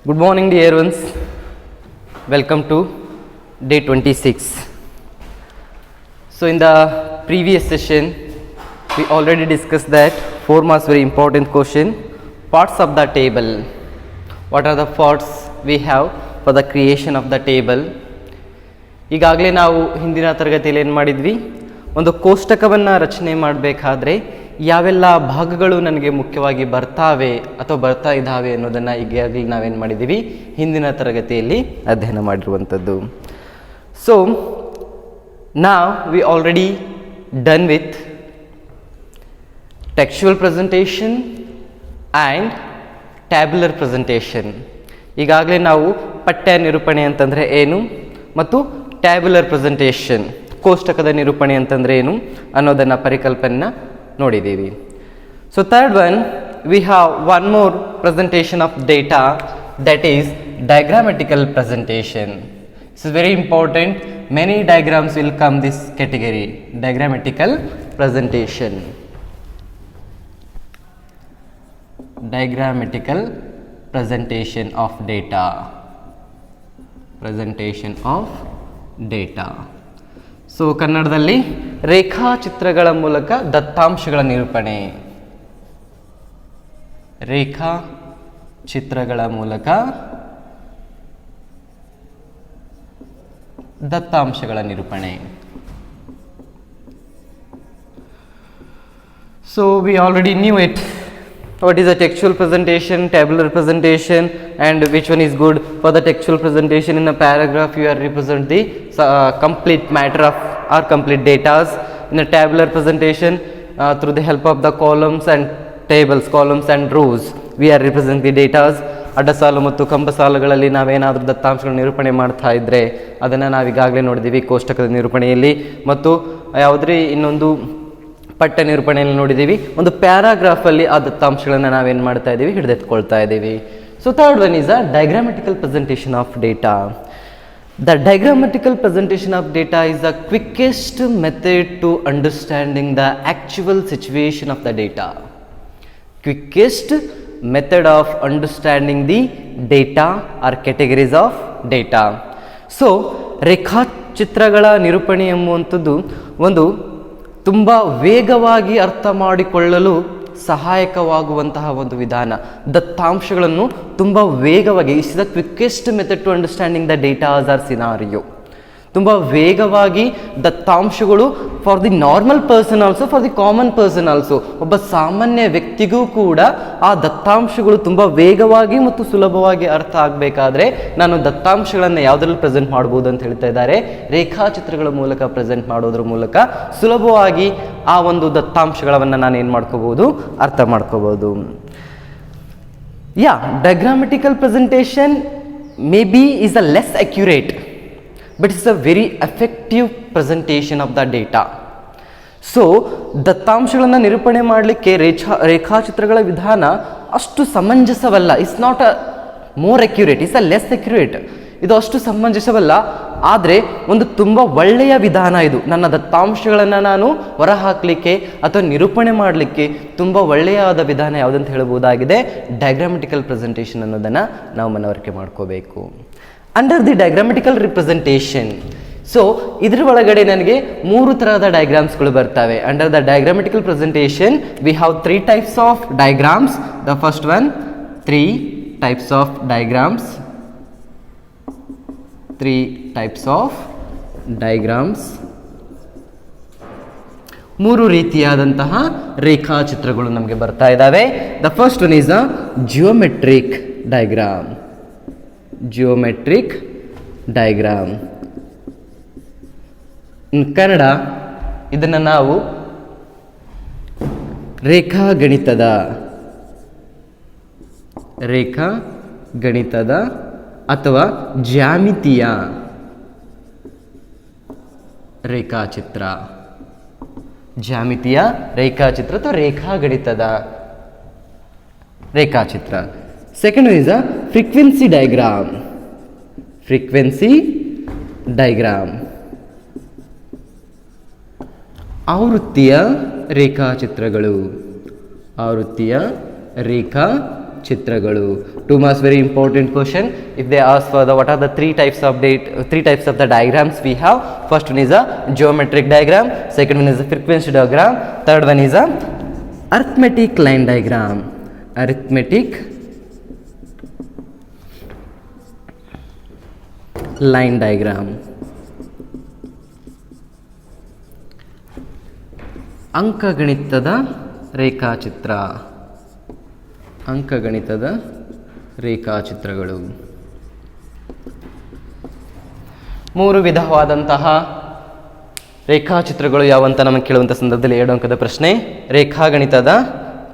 Good morning, dear ones. Welcome to day 26. So in the previous session, we already discussed that 4 marks very important question, parts of the table. What are the parts we have for the creation of the table? ಈಗಾಗಲೇ ನಾವು ಹಿಂದಿನ ತರಗತಿಯಲ್ಲಿ ಏನು ಮಾಡಿದ್ವಿ, ಒಂದು ಕೋಷ್ಟಕವನ್ನು ರಚನೆ ಮಾಡಬೇಕಾದ್ರೆ ಯಾವೆಲ್ಲ ಭಾಗಗಳು ನನಗೆ ಮುಖ್ಯವಾಗಿ ಬರ್ತಾವೆ ಅಥವಾ ಬರ್ತಾ ಇದ್ದಾವೆ ಅನ್ನೋದನ್ನು ಈಗಾಗಲೇ ನಾವೇನು ಮಾಡಿದ್ದೀವಿ, ಹಿಂದಿನ ತರಗತಿಯಲ್ಲಿ ಅಧ್ಯಯನ ಮಾಡಿರುವಂಥದ್ದು. ಸೊ ನಾವ್ we already done with textual presentation and tabular presentation. ಈಗಾಗಲೇ ನಾವು ಪಠ್ಯ ನಿರೂಪಣೆ ಅಂತಂದರೆ ಏನು ಮತ್ತು ಟ್ಯಾಬ್ಯುಲರ್ ಪ್ರೆಸೆಂಟೇಷನ್ ಕೋಷ್ಟಕದ ನಿರೂಪಣೆ ಅಂತಂದರೆ ಏನು ಅನ್ನೋದನ್ನು ಪರಿಕಲ್ಪನೆನ ನೋಡಿದ್ದೀವಿ. So third one, we have one more presentation of data, that is diagrammatical presentation. It's is very important. Many diagrams will come this category, diagrammatical presentation. Diagrammatical presentation of data, presentation of data. So ಕನ್ನಡದಲ್ಲಿ ರೇಖಾಚಿತ್ರಗಳ ಮೂಲಕ ದತ್ತಾಂಶಗಳ ನಿರೂಪಣೆ, ರೇಖಾಚಿತ್ರಗಳ ಮೂಲಕ ದತ್ತಾಂಶಗಳ ನಿರೂಪಣೆ. So we already knew it. What is a textual presentation, tabular presentation, and which one is good? For the textual presentation, in a paragraph you are represent the complete matter of or complete datas. In a tabular presentation, through the help of the columns and tables, columns and rows, we are represent the datas. ಅಡ್ಡಸಾಲು ಮತ್ತು ಕಂಬಸಾಲುಗಳಲ್ಲಿ ನಾವೇನಾದರೂ ದತ್ತಾಂಶಗಳ ನಿರೂಪಣೆ ಮಾಡ್ತಾ ಇದ್ದರೆ ಅದನ್ನು ನಾವೀಗಾಗಲೇ ನೋಡಿದ್ದೀವಿ ಕೋಷ್ಟಕದ ನಿರೂಪಣೆಯಲ್ಲಿ, ಮತ್ತು ಯಾವುದೇ ಇನ್ನೊಂದು ಪಠ್ಯ ನಿರೂಪಣೆಯಲ್ಲಿ ನೋಡಿದ್ದೀವಿ. ಒಂದು ಪ್ಯಾರಾಗ್ರಾಫಲ್ಲಿ ಆ ದತ್ತಾಂಶಗಳನ್ನು ನಾವೇನು ಮಾಡ್ತಾ ಇದ್ದೀವಿ, ಹಿಡಿದೆತ್ಕೊಳ್ತಾ ಇದ್ದೀವಿ. So third one is a diagrammatical presentation of data. The diagrammatical presentation of data is the quickest method to understanding the actual situation of the data. Quickest method of understanding the data or categories of data. So ರೇಖಾಚಿತ್ರಗಳ ನಿರೂಪಣೆ ಎಂಬುವಂಥದ್ದು ಒಂದು ತುಂಬ ವೇಗವಾಗಿ ಅರ್ಥ ಮಾಡಿಕೊಳ್ಳಲು ಸಹಾಯಕವಾಗುವಂತಹ ಒಂದು ವಿಧಾನ. ದತ್ತಾಂಶಗಳನ್ನು ತುಂಬ ವೇಗವಾಗಿ, is the quickest method to understanding the datas or scenario. ತುಂಬ ವೇಗವಾಗಿ ದತ್ತಾಂಶಗಳು for the normal person also, for the common person also, ಒಬ್ಬ ಸಾಮಾನ್ಯ ವ್ಯಕ್ತಿಗೂ ಕೂಡ ಆ ದತ್ತಾಂಶಗಳು ತುಂಬ ವೇಗವಾಗಿ ಮತ್ತು ಸುಲಭವಾಗಿ ಅರ್ಥ ಆಗಬೇಕಾದ್ರೆ ನಾನು ದತ್ತಾಂಶಗಳನ್ನು ಯಾವುದ್ರಲ್ಲಿ ಪ್ರೆಸೆಂಟ್ ಮಾಡ್ಬೋದು ಅಂತ ಹೇಳ್ತಾ ಇದ್ದಾರೆ, ರೇಖಾಚಿತ್ರಗಳ ಮೂಲಕ ಪ್ರೆಸೆಂಟ್ ಮಾಡೋದ್ರ ಮೂಲಕ ಸುಲಭವಾಗಿ ಆ ಒಂದು ದತ್ತಾಂಶಗಳನ್ನು ನಾನು ಏನು ಮಾಡ್ಕೋಬೋದು, ಅರ್ಥ ಮಾಡ್ಕೋಬೋದು. Diagrammatical presentation may be is a less accurate, but it's a very effective presentation of the data. So ದತ್ತಾಂಶಗಳನ್ನು ನಿರೂಪಣೆ ಮಾಡಲಿಕ್ಕೆ ರೇಖಾಚಿತ್ರಗಳ ವಿಧಾನ ಅಷ್ಟು ಸಮಂಜಸವಲ್ಲ. It's not a more accurate, it's a less accurate. ಇದು ಅಷ್ಟು ಸಮಂಜಸವಲ್ಲ, ಆದರೆ ಒಂದು ತುಂಬ ಒಳ್ಳೆಯ ವಿಧಾನ ಇದು. ನನ್ನ ದತ್ತಾಂಶಗಳನ್ನು ನಾನು ಹೊರಹಾಕಲಿಕ್ಕೆ ಅಥವಾ ನಿರೂಪಣೆ ಮಾಡಲಿಕ್ಕೆ ತುಂಬ ಒಳ್ಳೆಯದಾದ ವಿಧಾನ ಯಾವುದಂತ ಹೇಳ್ಬೋದಾಗಿದೆ, ಡಯಾಗ್ರಾಮೆಟಿಕಲ್ ಪ್ರೆಸೆಂಟೇಷನ್ ಅನ್ನೋದನ್ನು ನಾವು ಮನವರಿಕೆ ಮಾಡ್ಕೋಬೇಕು. Under the diagrammatical representation, so ಇದ್ರ ಒಳಗಡೆ ನನಗೆ 3 ಥರದ ಡಯಾಗ್ರಾಮ್ಸ್ಗಳು ಬರ್ತವೆ. Under the diagrammatical presentation we have 3 types of diagrams. The first one, 3 types of diagrams. 3 types of diagrams, 3 ರೀತಿಯಾದಂತಹ ರೇಖಾಚಿತ್ರಗಳು ನಮಗೆ ಬರ್ತಾ ಇದ್ದಾವೆ. The first one is a geometric diagram. Geometric diagram in Kannada ಇದನ್ನು ನಾವು ರೇಖಾಗಣಿತದ ಅಥವಾ ಜ್ಯಾಮಿತಿಯ ರೇಖಾಚಿತ್ರ, ಜ್ಯಾಮಿತಿಯ ರೇಖಾಚಿತ್ರ ಅಥವಾ ರೇಖಾಗಣಿತದ ರೇಖಾಚಿತ್ರ. Second one is a frequency diagram. Frequency diagram. ಆವೃತ್ತಿಯ ರೇಖಾಚಿತ್ರಗಳು, ಆವೃತ್ತಿಯ ರೇಖಾ ಚಿತ್ರಗಳು. 2 marks, very important question. If they ask for the what are the three types of the diagrams we have, first one is a geometric diagram, second one is a frequency diagram, third one is a arithmetic line diagram. Arithmetic line diagram. ಅಂಕಗಣಿತದ ರೇಖಾಚಿತ್ರ. ಅಂಕಗಣಿತದ ರೇಖಾಚಿತ್ರಗಳು. 3 ವಿಧವಾದಂತಹ ರೇಖಾಚಿತ್ರಗಳು ಯಾವಂತ ನಮಗೆ ಕೇಳುವಂಥ ಸಂದರ್ಭದಲ್ಲಿ 2 ಅಂಕದ ಪ್ರಶ್ನೆ. ರೇಖಾಗಣಿತದ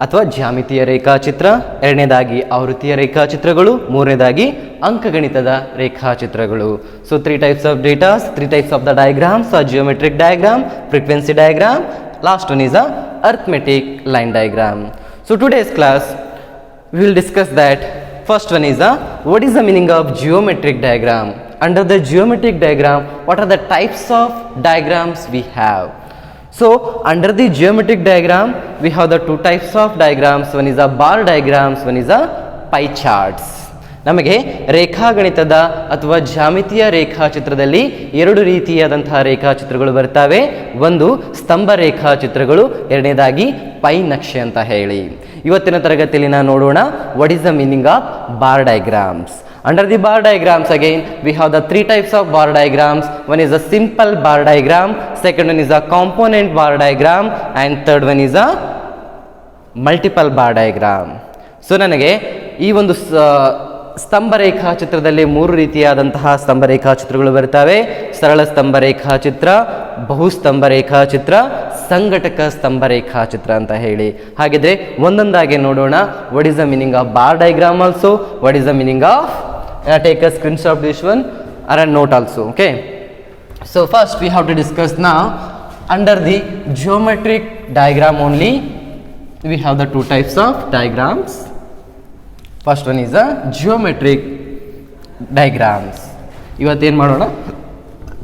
ಅಥವಾ ಜ್ಯಾಮಿತೀಯ ರೇಖಾಚಿತ್ರ, ಎರಡನೇದಾಗಿ ಆವೃತ್ತಿಯ ರೇಖಾಚಿತ್ರಗಳು, ಮೂರನೇದಾಗಿ ಅಂಕಗಣಿತದ ರೇಖಾಚಿತ್ರಗಳು. So 3 types of data, 3 types of the diagrams are geometric diagram, frequency diagram, last one is a arithmetic line diagram. So today's class we will discuss that. First one is what is the meaning of geometric diagram? Under the geometric diagram, what are the types of diagrams we have? So under the geometric diagram we have the 2 types of diagrams. One is a bar diagrams, one is a pie charts. ನಮಗೆ ರೇಖಾಗಣಿತದ ಅಥವಾ ಜ್ಯಾಮಿತೀಯ ರೇಖಾಚಿತ್ರದಲ್ಲಿ 2 ರೀತಿಯಾದಂತಹ ರೇಖಾಚಿತ್ರಗಳು ಬರ್ತವೆ. ಒಂದು ಸ್ತಂಭ ರೇಖಾಚಿತ್ರಗಳು, ಎರಡನೇದಾಗಿ ಪೈ ನಕ್ಷೆ ಅಂತ ಹೇಳಿ. ಇವತ್ತಿನ ತರಗತಿಯಲ್ಲಿ ನಾವು ನೋಡೋಣ what is the meaning of bar diagrams. Under the bar diagrams again we have the 3 types of bar diagrams. One is a simple bar diagram, second one is a component bar diagram, and third one is a multiple bar diagram. So ನನಗೆ ಈ ಒಂದು ಸ್ತಂಭ ರೇಖಾಚಿತ್ರದಲ್ಲಿ 3 ರೀತಿಯಾದಂತಹ ಸ್ತಂಭ ರೇಖಾಚಿತ್ರಗಳು ಬರ್ತವೆ. ಸರಳ ಸ್ತಂಭ ರೇಖಾಚಿತ್ರ, ಬಹುಸ್ತಂಭ ರೇಖಾಚಿತ್ರ, ಸಂಘಟಕ ಸ್ತಂಭ ರೇಖಾಚಿತ್ರ ಅಂತ ಹೇಳಿ. ಹಾಗಿದ್ರೆ ಒಂದೊಂದಾಗಿ ನೋಡೋಣ. What is the meaning of bar diagram also, what is the meaning of take a screenshot this one or a note also. Okay, so first we have to discuss now under the geometric diagram only we have the 2 types of diagrams. First one is a geometric diagrams. ಇವತ್ತೇನು ಮಾಡೋಣ,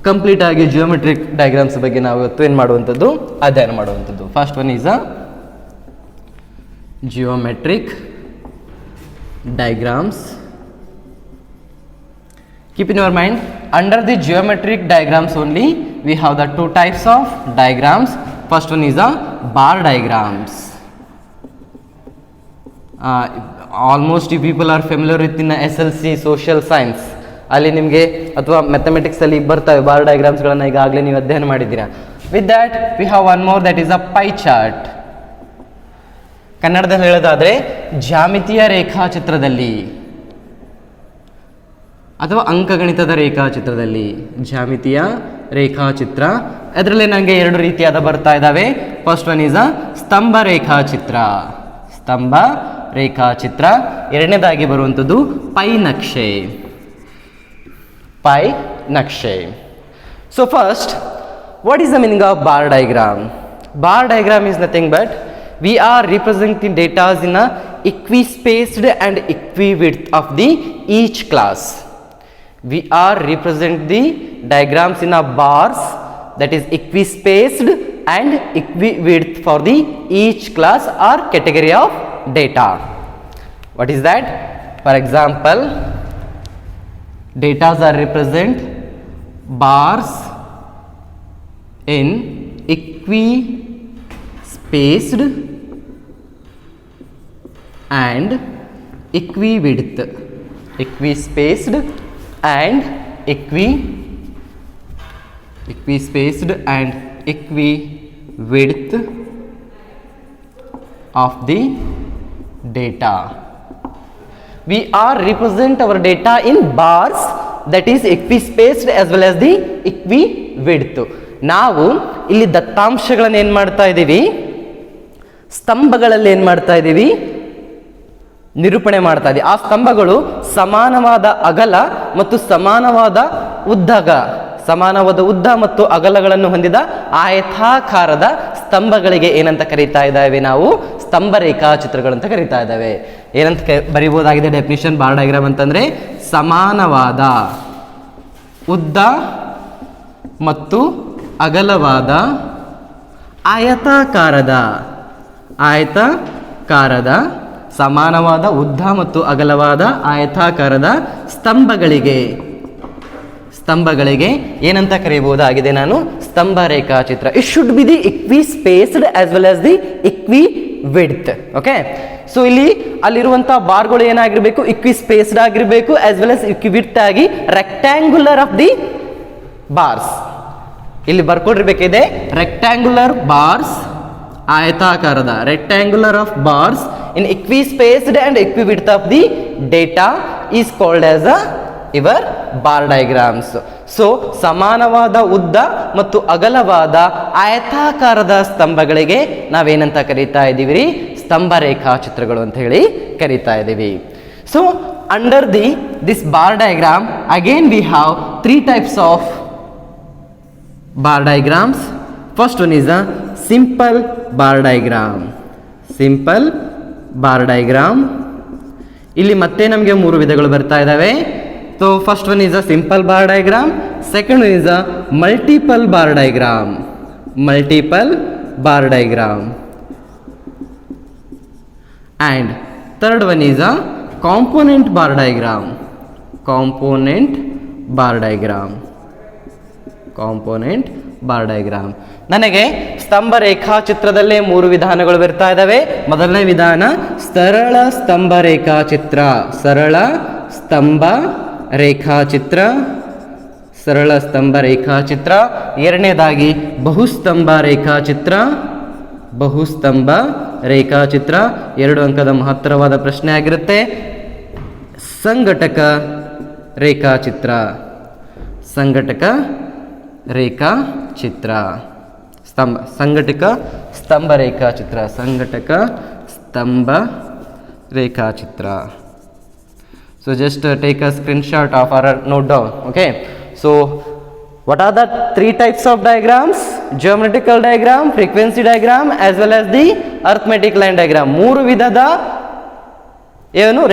complete ಆಗಿ geometric diagrams ಬಗ್ಗೆ ನಾವು ಇವತ್ತು ಏನು ಮಾಡುವಂಥದ್ದು, ಅಧ್ಯಯನ ಮಾಡುವಂಥದ್ದು. First one is a geometric diagrams. Keep in your mind, under the geometric diagrams only we have the 2 types of diagrams. First one is a bar diagrams. Almost you people are familiar with in SLC social science. ಅಲ್ಲಿ ನಿಮಗೆ ಅಥವಾ ಮ್ಯಾಥಮೆಟಿಕ್ಸಲ್ಲಿ ಬರ್ತವೆ bar ಡಯಾಗ್ರಾಮ್ಸ್ಗಳನ್ನು, ಈಗಾಗಲೇ ನೀವು ಅಧ್ಯಯನ ಮಾಡಿದ್ದೀರಾ. With that we have one more, that is a pi chart. ಕನ್ನಡದಲ್ಲಿ ಹೇಳೋದಾದರೆ ಜ್ಯಾಮಿತೀಯ ರೇಖಾಚಿತ್ರದಲ್ಲಿ ಅಥವಾ ಅಂಕಗಣಿತದ ರೇಖಾಚಿತ್ರದಲ್ಲಿ, ಜ್ಯಾಮಿತೀಯ ರೇಖಾಚಿತ್ರ, ಅದರಲ್ಲಿ ನನಗೆ 2 ರೀತಿಯಾದ ಬರ್ತಾ ಇದ್ದಾವೆ. ಫಸ್ಟ್ ಒನ್ ಈಸ್ ಅ ಸ್ತಂಭ ರೇಖಾಚಿತ್ರ. ಸ್ತಂಭ ರೇಖಾಚಿತ್ರ. ಎರಡನೇದಾಗಿ ಬರುವಂಥದ್ದು ಪೈ ನಕ್ಷೆ. ಪೈ ನಕ್ಷೆ. So first, what is the meaning of bar diagram? Bar diagram is nothing but we are representing data in a equispaced and equiwidth of the each class. We are represent the diagrams in a bars, that is equispaced and equiwidth for the each class or category of data. What is that? For example, data are represent bars in equispaced and equiwidth. Equispaced and equispaced and equiwidth of the data. We are represent our data in bars, that is equispaced as well as the equiwidth. ನಾವು ಇಲ್ಲಿ ದತ್ತಾಂಶಗಳನ್ನು ಏನು ಮಾಡ್ತಾ ಇದ್ದೀವಿ, ಸ್ತಂಭಗಳಲ್ಲಿ ಏನು ಮಾಡ್ತಾ ಇದ್ದೀವಿ, ನಿರೂಪಣೆ ಮಾಡ್ತಾ ಇದ್ದೀವಿ. ಆ ಸ್ತಂಭಗಳು ಸಮಾನವಾದ ಅಗಲ ಮತ್ತು ಸಮಾನವಾದ ಉದ್ದ ಮತ್ತು ಅಗಲಗಳನ್ನು ಹೊಂದಿದ ಆಯತಾಕಾರದ ಸ್ತಂಭಗಳಿಗೆ ಏನಂತ ಕರೀತಾ ಇದ್ದಾವೆ, ನಾವು ಸ್ತಂಭ ರೇಖಾಚಿತ್ರಗಳಂತ ಕರೀತಾ ಇದ್ದಾವೆ. ಏನಂತ ಬರೀಬಹುದಾಗಿದೆ ಡೆಫಿನಿಷನ್ ಬಾರ್ ಡಯಾಗ್ರಾಮ್ ಅಂತಂದ್ರೆ ಸಮಾನವಾದ ಉದ್ದ ಮತ್ತು ಅಗಲವಾದ ಆಯತಾಕಾರದ ಸಮಾನವಾದ ಉದ್ದ ಮತ್ತು ಅಗಲವಾದ ಆಯತಾಕಾರದ ಸ್ತಂಭಗಳಿಗೆ ಏನಂತ ಕರೆಯಬಹುದಾಗಿದೆ ನಾನು? ಸ್ತಂಭ ರೇಖಾಚಿತ್ರ. It should be the equi spaced as well as the equi width. Okay, so ಅಲ್ಲಿರುವಂತಹ ಬಾರ್ಗಳು ಏನಾಗಿರ್ಬೇಕು? ಇಕ್ವಿ ಸ್ಪೇಸ್ಡ್ ಆಗಿರಬೇಕು as well as equi width ಆಗಿ ರೆಕ್ಟ್ಯಾಂಗುಲರ್ ಆಫ್ ದಿ ಬಾರ್ಸ್. ಇಲ್ಲಿ ಬರ್ಕೊಂಡಿರ್ಬೇಕಿದೆ ರೆಕ್ಟ್ಯಾಂಗುಲರ್ ಬಾರ್ಸ್, ಆಯತಾಕಾರದ rectangular of bars in equi spaced and equi width of the data is called as ever bar diagrams. So ಸಮಾನವಾದ ಉದ್ದ ಮತ್ತು ಅಗಲವಾದ ಆಯತಾಕಾರದ ಸ್ತಂಭಗಳಿಗೆ ನಾವೇನಂತ ಕರೀತಾ ಇದ್ದೀವಿ? ಸ್ತಂಭ ರೇಖಾಚಿತ್ರಗಳು ಅಂತ ಹೇಳಿ ಕರೀತಾ ಇದ್ದೀವಿ. So under this bar diagram again we have 3 types of bar diagrams. First one is a simple bar diagram. Simple bar diagram. ಇಲ್ಲಿ ಮತ್ತೆ ನಮಗೆ 3 ವಿಧಗಳು ಬರ್ತಾ ಇದ್ದಾವೆ. So first one is a simple bar diagram, second one is a multiple bar diagram, and third one is a component bar diagram. ನನಗೆ ಸ್ತಂಭ ರೇಖಾಚಿತ್ರದಲ್ಲೇ 3 ವಿಧಾನಗಳು ಬರ್ತಾ ಇದ್ದಾವೆ. ಮೊದಲನೇ ವಿಧಾನ ಸರಳ ಸ್ತಂಭ ರೇಖಾಚಿತ್ರ, ಸರಳ ಸ್ತಂಭ ರೇಖಾಚಿತ್ರ. ಎರಡನೇದಾಗಿ ಬಹುಸ್ತಂಭ ರೇಖಾಚಿತ್ರ 2 ಅಂಕದ ಮಹತ್ತರವಾದ ಪ್ರಶ್ನೆ ಆಗಿರುತ್ತೆ. ಸಂಘಟಕ ರೇಖಾಚಿತ್ರ, ಸಂಘಟಕ ಸ್ತಂಭ ರೇಖಾಚಿತ್ರ. So just take a screenshot of or note down. Okay, so what are the 3 types of diagrams? Geometrical diagram, frequency diagram as well as the arithmetic line diagram. 3 ವಿಧದ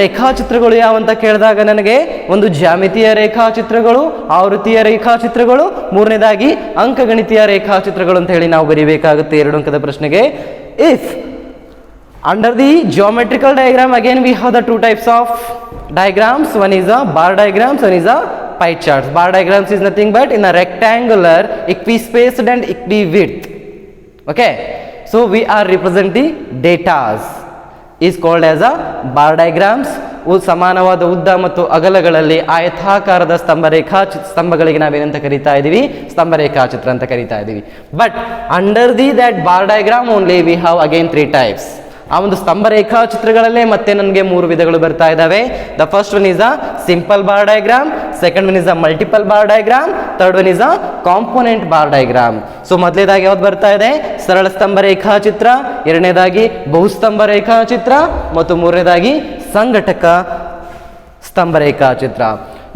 ರೇಖಾಚಿತ್ರಗಳು ಯಾವಂತ ಕೇಳಿದಾಗ ನನಗೆ ಒಂದು ಜ್ಯಾಮಿತೀಯ ರೇಖಾಚಿತ್ರಗಳು, ಆವೃತ್ತಿಯ ರೇಖಾಚಿತ್ರಗಳು, ಮೂರನೇದಾಗಿ ಅಂಕಗಣಿತೀಯ ರೇಖಾಚಿತ್ರಗಳು ಅಂತ ಹೇಳಿ ನಾವು ಬರೀಬೇಕಾಗುತ್ತೆ 2 ಅಂಕದ ಪ್ರಶ್ನೆಗೆ. If under the geometrical diagram again we have the 2 types of diagrams. One is a bar diagrams, one is a pie charts. Bar diagrams is nothing but in a rectangular equispaced and equiwidth. Okay, so we are representing datas is called as a bar diagrams. ಸಮಾನವಾದ ಉದ್ದ ಮತ್ತು ಅಗಲಗಳಲ್ಲಿ ಆಯತಾಕಾರದ ಸ್ತಂಭಗಳಿಗೆ ನಾವೇನಂತ ಕರೀತಾ ಇದ್ದೀವಿ? ಸ್ತಂಭ ರೇಖಾಚಿತ್ರ ಅಂತ ಕರೀತಾ ಇದ್ದೀವಿ. But under that bar diagram only we have again 3 types. ಆ ಒಂದು ಸ್ತಂಭ ರೇಖಾಚಿತ್ರಗಳಲ್ಲೇ ಮತ್ತೆ ನನಗೆ 3 ವಿಧಗಳು ಬರ್ತಾ ಇದ್ದಾವೆ. The first one is a simple bar diagram, second one is a multiple bar diagram, third one is a component bar diagram. So ಮೊದಲನೇದಾಗಿ ಯಾವ್ದು ಬರ್ತಾ ಇದೆ? ಸರಳ ಸ್ತಂಭ ರೇಖಾಚಿತ್ರ, ಎರಡನೇದಾಗಿ ಬಹುಸ್ತಂಭ ರೇಖಾಚಿತ್ರ ಮತ್ತು ಮೂರನೇದಾಗಿ ಸಂಘಟಕ ಸ್ತಂಭ ರೇಖಾಚಿತ್ರ.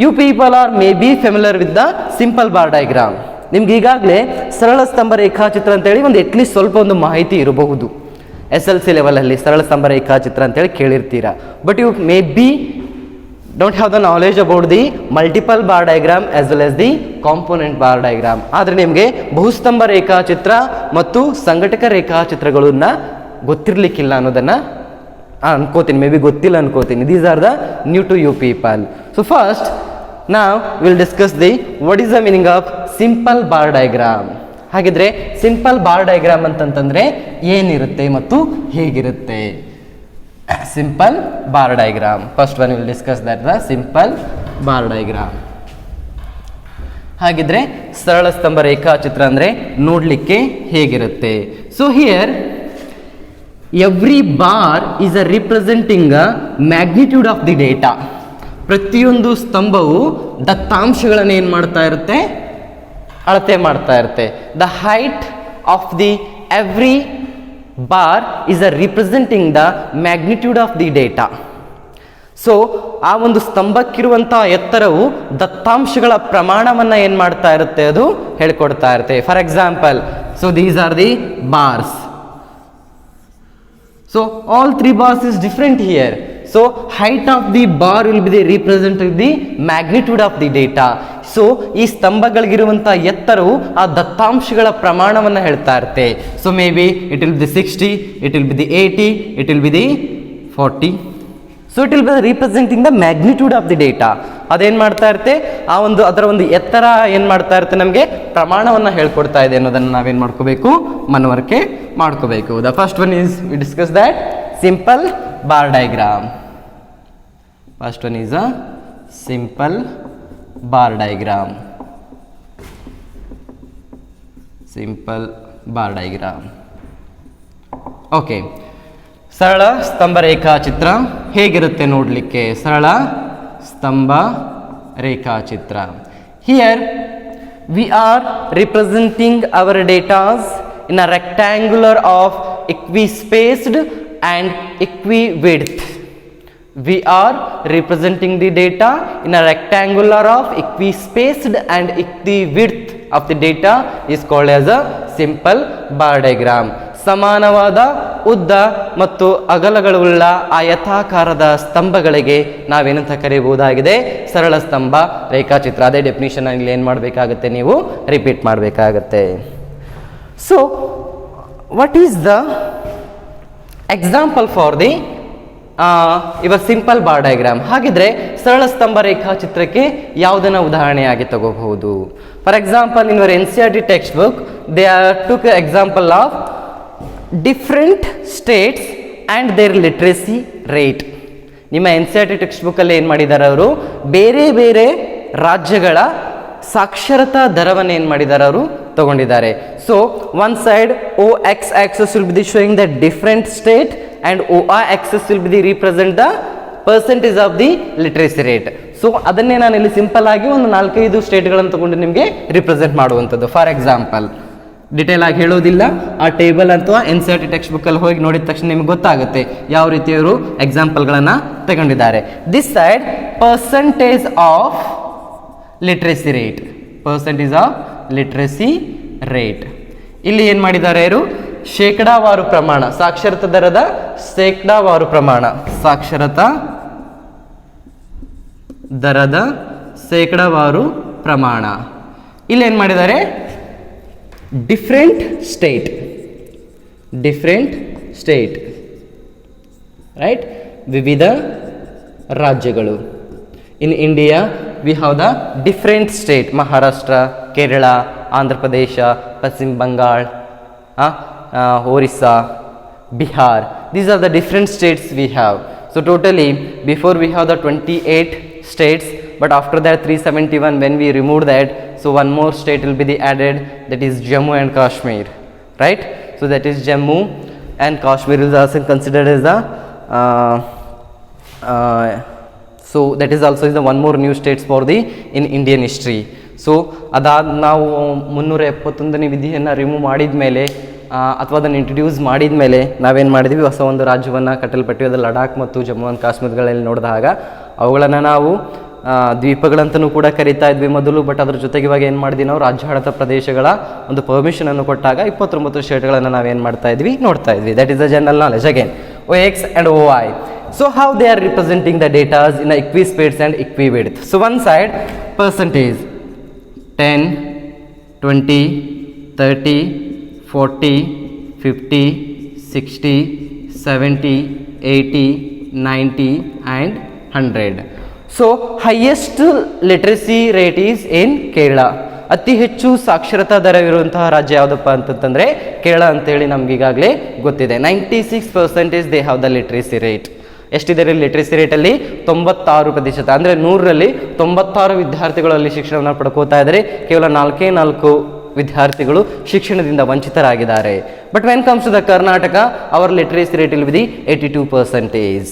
You people are maybe familiar with the simple bar diagram. ನಿಮ್ಗೆ ಈಗಾಗಲೇ ಸರಳ ಸ್ತಂಭ ರೇಖಾಚಿತ್ರ ಅಂತೇಳಿ ಒಂದು ಅಟ್ಲೀಸ್ಟ್ ಸ್ವಲ್ಪ ಒಂದು ಮಾಹಿತಿ ಇರಬಹುದು. SLC ಲೆವೆಲಲ್ಲಿ ಸರಳ ಸ್ತಂಭ ರೇಖಾಚಿತ್ರ ಅಂತೇಳಿ ಕೇಳಿರ್ತೀರಾ. But you may be don't have the knowledge about the multiple bar diagram as well as the component bar diagram. ಆದರೆ ನಿಮಗೆ ಬಹುಸ್ತಂಭ ರೇಖಾಚಿತ್ರ ಮತ್ತು ಸಂಘಟಕ ರೇಖಾಚಿತ್ರಗಳನ್ನ ಗೊತ್ತಿರಲಿಕ್ಕಿಲ್ಲ ಅನ್ನೋದನ್ನು ಅನ್ಕೋತೀನಿ, ಮೇ ಬಿ ಗೊತ್ತಿಲ್ಲ ಅನ್ಕೋತೀನಿ. These are the new to you people. So first ನಾವು will discuss the what is the meaning of simple bar diagram. ಹಾಗಿದ್ರೆ ಸಿಂಪಲ್ ಬಾರ್ ಡಯಾಗ್ರಾಮ್ ಅಂತಂತಂದ್ರೆ ಏನಿರುತ್ತೆ ಮತ್ತು ಹೇಗಿರುತ್ತೆ? Simple bar diagram, first one will discuss that the simple bar diagram. ಹಾಗಿದ್ರೆ ಸರಳ ಸ್ತಂಭ ರೇಖಾಚಿತ್ರ ಅಂದ್ರೆ ನೋಡ್ಲಿಕ್ಕೆ ಹೇಗಿರುತ್ತೆ? So here every bar is a representing a magnitude of the data. ಪ್ರತಿಯೊಂದು ಸ್ತಂಭವು ದತ್ತಾಂಶಗಳನ್ನು ಏನು ಮಾಡ್ತಾ ಇರುತ್ತೆ? ಅಳತೆ ಮಾಡ್ತಾ ಇರುತ್ತೆ. The height of the every bar is a representing the magnitude of the data. So ಆ ಒಂದು ಸ್ತಂಭಕ್ಕಿರುವಂಥ ಎತ್ತರವು ದತ್ತಾಂಶಗಳ ಪ್ರಮಾಣವನ್ನು ಏನು ಮಾಡ್ತಾ ಇರುತ್ತೆ? ಅದು ಹೇಳ್ಕೊಡ್ತಾ ಇರುತ್ತೆ. For example, so these are the bars. So all 3 bars is different here. So height of the bar will be the representing the magnitude of the data. So ಈ ಸ್ತಂಭಗಳಿಗಿರುವಂಥ ಎತ್ತರವು ಆ ದತ್ತಾಂಶಗಳ ಪ್ರಮಾಣವನ್ನು ಹೇಳ್ತಾ ಇರುತ್ತೆ. So may be it will B 60, it will be the 80, it will be the 40. So it will B representing the magnitude of the data. ಅದೇನು ಮಾಡ್ತಾ ಇರುತ್ತೆ, ಅದರ ಒಂದು ಎತ್ತರ ಏನು ಮಾಡ್ತಾ ಇರುತ್ತೆ, ನಮಗೆ ಪ್ರಮಾಣವನ್ನು ಹೇಳ್ಕೊಡ್ತಾ ಇದೆ ಅನ್ನೋದನ್ನು ನಾವೇನು ಮಾಡ್ಕೋಬೇಕು, ಮನವರಿಕೆ ಮಾಡ್ಕೋಬೇಕು. The first one is we discuss that simple bar diagram. First one is a simple bar diagram. Simple bar diagram. Okay, ಸರಳ ಸ್ತಂಭ ರೇಖಾಚಿತ್ರ ಹೇಗಿರುತ್ತೆ ನೋಡಲಿಕ್ಕೆ? ಸರಳ ಸ್ತಂಭ ರೇಖಾಚಿತ್ರ. Here we are representing our datas in a rectangular of equispaced and equi-width. We are representing the data in a rectangular of equispaced and equi-width of the data is called as a simple bar diagram. ಸಮಾನವಾದ ಉದ್ದ ಮತ್ತು ಅಗಲಗಳುಳ್ಳ ಆಯತಾಕಾರದ ಸ್ತಂಭಗಳಿಗೆ ನಾವೇನಂತ ಕರೆಯಬಹುದಾಗಿದೆ, ಸರಳ ಸ್ತಂಭ ರೇಖಾಚಿತ್ರ. ಅದೇ definition ಅಲ್ಲಿ ಏನು ಮಾಡಬೇಕಾಗುತ್ತೆ, ನೀವು ರಿಪೀಟ್ ಮಾಡಬೇಕಾಗತ್ತೆ. So what is the example for the your simple bar diagram? ಹಾಗಿದ್ರೆ ಸರಳ ಸ್ತಂಭ ರೇಖಾಚಿತ್ರಕ್ಕೆ ಯಾವುದನ್ನ ಉದಾಹರಣೆಯಾಗಿ ತಗೋಬಹುದು? For example, in your NCERT textbook they took example of different states and their literacy rate. ನಿಮ್ಮ NCERT ಟೆಕ್ಸ್ಟ್ ಬುಕ್ಕಲ್ಲಿ ಏನು ಮಾಡಿದ್ದಾರೆ ಅವರು, ಬೇರೆ ಬೇರೆ ರಾಜ್ಯಗಳ ಸಾಕ್ಷರತಾ ದರವನ್ನು ಏನು ಮಾಡಿದ್ದಾರೆ ಅವರು ತಗೊಂಡಿದ್ದಾರೆ. So one side OX axis will be the showing the different state and OY axis will be the represent the percentage of the literacy rate. So ಅದನ್ನೇ ನಾನು ಇಲ್ಲಿ ಸಿಂಪಲ್ ಆಗಿ ಒಂದು 4-5 ಸ್ಟೇಟ್ಗಳನ್ನು ತಗೊಂಡು ನಿಮಗೆ ರಿಪ್ರೆಸೆಂಟ್ ಮಾಡುವಂಥದ್ದು. ಫಾರ್ ಎಕ್ಸಾಂಪಲ್, ಡಿಟೇಲ್ ಆಗಿ ಹೇಳೋದಿಲ್ಲ, ಆ ಟೇಬಲ್ ಅಥವಾ NCERT ಟೆಕ್ಸ್ಟ್ ಬುಕ್ಕಲ್ಲಿ ಹೋಗಿ ನೋಡಿದ ತಕ್ಷಣ ನಿಮ್ಗೆ ಗೊತ್ತಾಗುತ್ತೆ ಯಾವ ರೀತಿಯವರು ಎಕ್ಸಾಂಪಲ್ಗಳನ್ನು ತಗೊಂಡಿದ್ದಾರೆ. This side percentage of literacy rate, percentage of literacy rate. ಇಲ್ಲಿ ಏನು ಮಾಡಿದ್ದಾರೆ ಇವರು, ಶೇಕಡಾವಾರು ಪ್ರಮಾಣ, ಸಾಕ್ಷರತಾ ದರದ ಶೇಕಡಾವಾರು ಪ್ರಮಾಣ, ಸಾಕ್ಷರತಾ ದರದ ಶೇಕಡಾವಾರು ಪ್ರಮಾಣ. ಇಲ್ಲಿ ಏನು ಮಾಡಿದ್ದಾರೆ, ಡಿಫ್ರೆಂಟ್ ಸ್ಟೇಟ್ ರೈಟ್, ವಿವಿಧ ರಾಜ್ಯಗಳು. In India V have the different state, Maharashtra, Kerala, Andhra Pradesh, ಪಶ್ಚಿಮ Bangala, Orissa, Bihar. These are the different states we have. So totally before we have the 28 states, but after that 371 when we remove that, so one more state will be the added, that is Jammu and Kashmir, right? So that is Jammu and Kashmir is also considered as the so that is also is the one more new states for the in Indian history. So ಅದಾದ ನಾವು 371ನೇ ವಿಧಿಯನ್ನು remove ಮಾಡಿದ ಮೇಲೆ ಅಥವಾ ಅದನ್ನು introduce ಮಾಡಿದ ಮೇಲೆ ನಾವೇನು ಮಾಡಿದ್ವಿ, ಹೊಸ ಒಂದು ರಾಜ್ಯವನ್ನು ಕಟ್ಟಲ್ಪಟ್ಟಿವಿ. ಅದು ಲಡಾಖ್ ಮತ್ತು ಜಮ್ಮು ಆ್ಯಂಡ್ ಕಾಶ್ಮೀರಗಳಲ್ಲಿ ನೋಡಿದಾಗ ಅವುಗಳನ್ನು ನಾವು ದ್ವೀಪಗಳಂತಲೂ ಕೂಡ ಕರಿತಾ ಇದ್ವಿ ಮೊದಲು. ಬಟ್ ಅದ್ರ ಜೊತೆಗೆ ಇವಾಗ ಏನು ಮಾಡಿದ್ವಿ, ನಾವು ರಾಜ್ಯಾಡಳಿತ ಪ್ರದೇಶಗಳ ಒಂದು ಪರ್ಮಿಷನನ್ನು ಕೊಟ್ಟಾಗ 29 ಸ್ಟೇಟ್ಗಳನ್ನು ನಾವೇನು ಮಾಡ್ತಾ ಇದ್ವಿ, ನೋಡ್ತಾ ಇದ್ವಿ. That is the general knowledge. Again OX and OY. So how they are representing the data in equispaced and equi-width. So one side percentage 10, 20, 30, 40, 50, 60, 70, 80, 90 and 100. So highest literacy rate is in Kerala. ಅತಿ ಹೆಚ್ಚು ಸಾಕ್ಷರತಾ ದರವಿರುವಂತಹ ರಾಜ್ಯ ಯಾವುದಪ್ಪ ಅಂತಂದರೆ ಕೇರಳ ಅಂತೇಳಿ ನಮ್ಗೆ ಈಗಾಗಲೇ ಗೊತ್ತಿದೆ. 96% they have the literacy rate. ಎಷ್ಟಿದೆ ಲಿಟ್ರಸಿ ರೇಟಲ್ಲಿ? 96%. ಅಂದರೆ 100ರಲ್ಲಿ 96 ವಿದ್ಯಾರ್ಥಿಗಳಲ್ಲಿ ಶಿಕ್ಷಣವನ್ನು ಪಡ್ಕೋತಾ ಇದ್ದಾರೆ, ಕೇವಲ 4 ವಿದ್ಯಾರ್ಥಿಗಳು ಶಿಕ್ಷಣದಿಂದ ವಂಚಿತರಾಗಿದ್ದಾರೆ. But when comes to the Karnataka, our literacy rate will be 82%.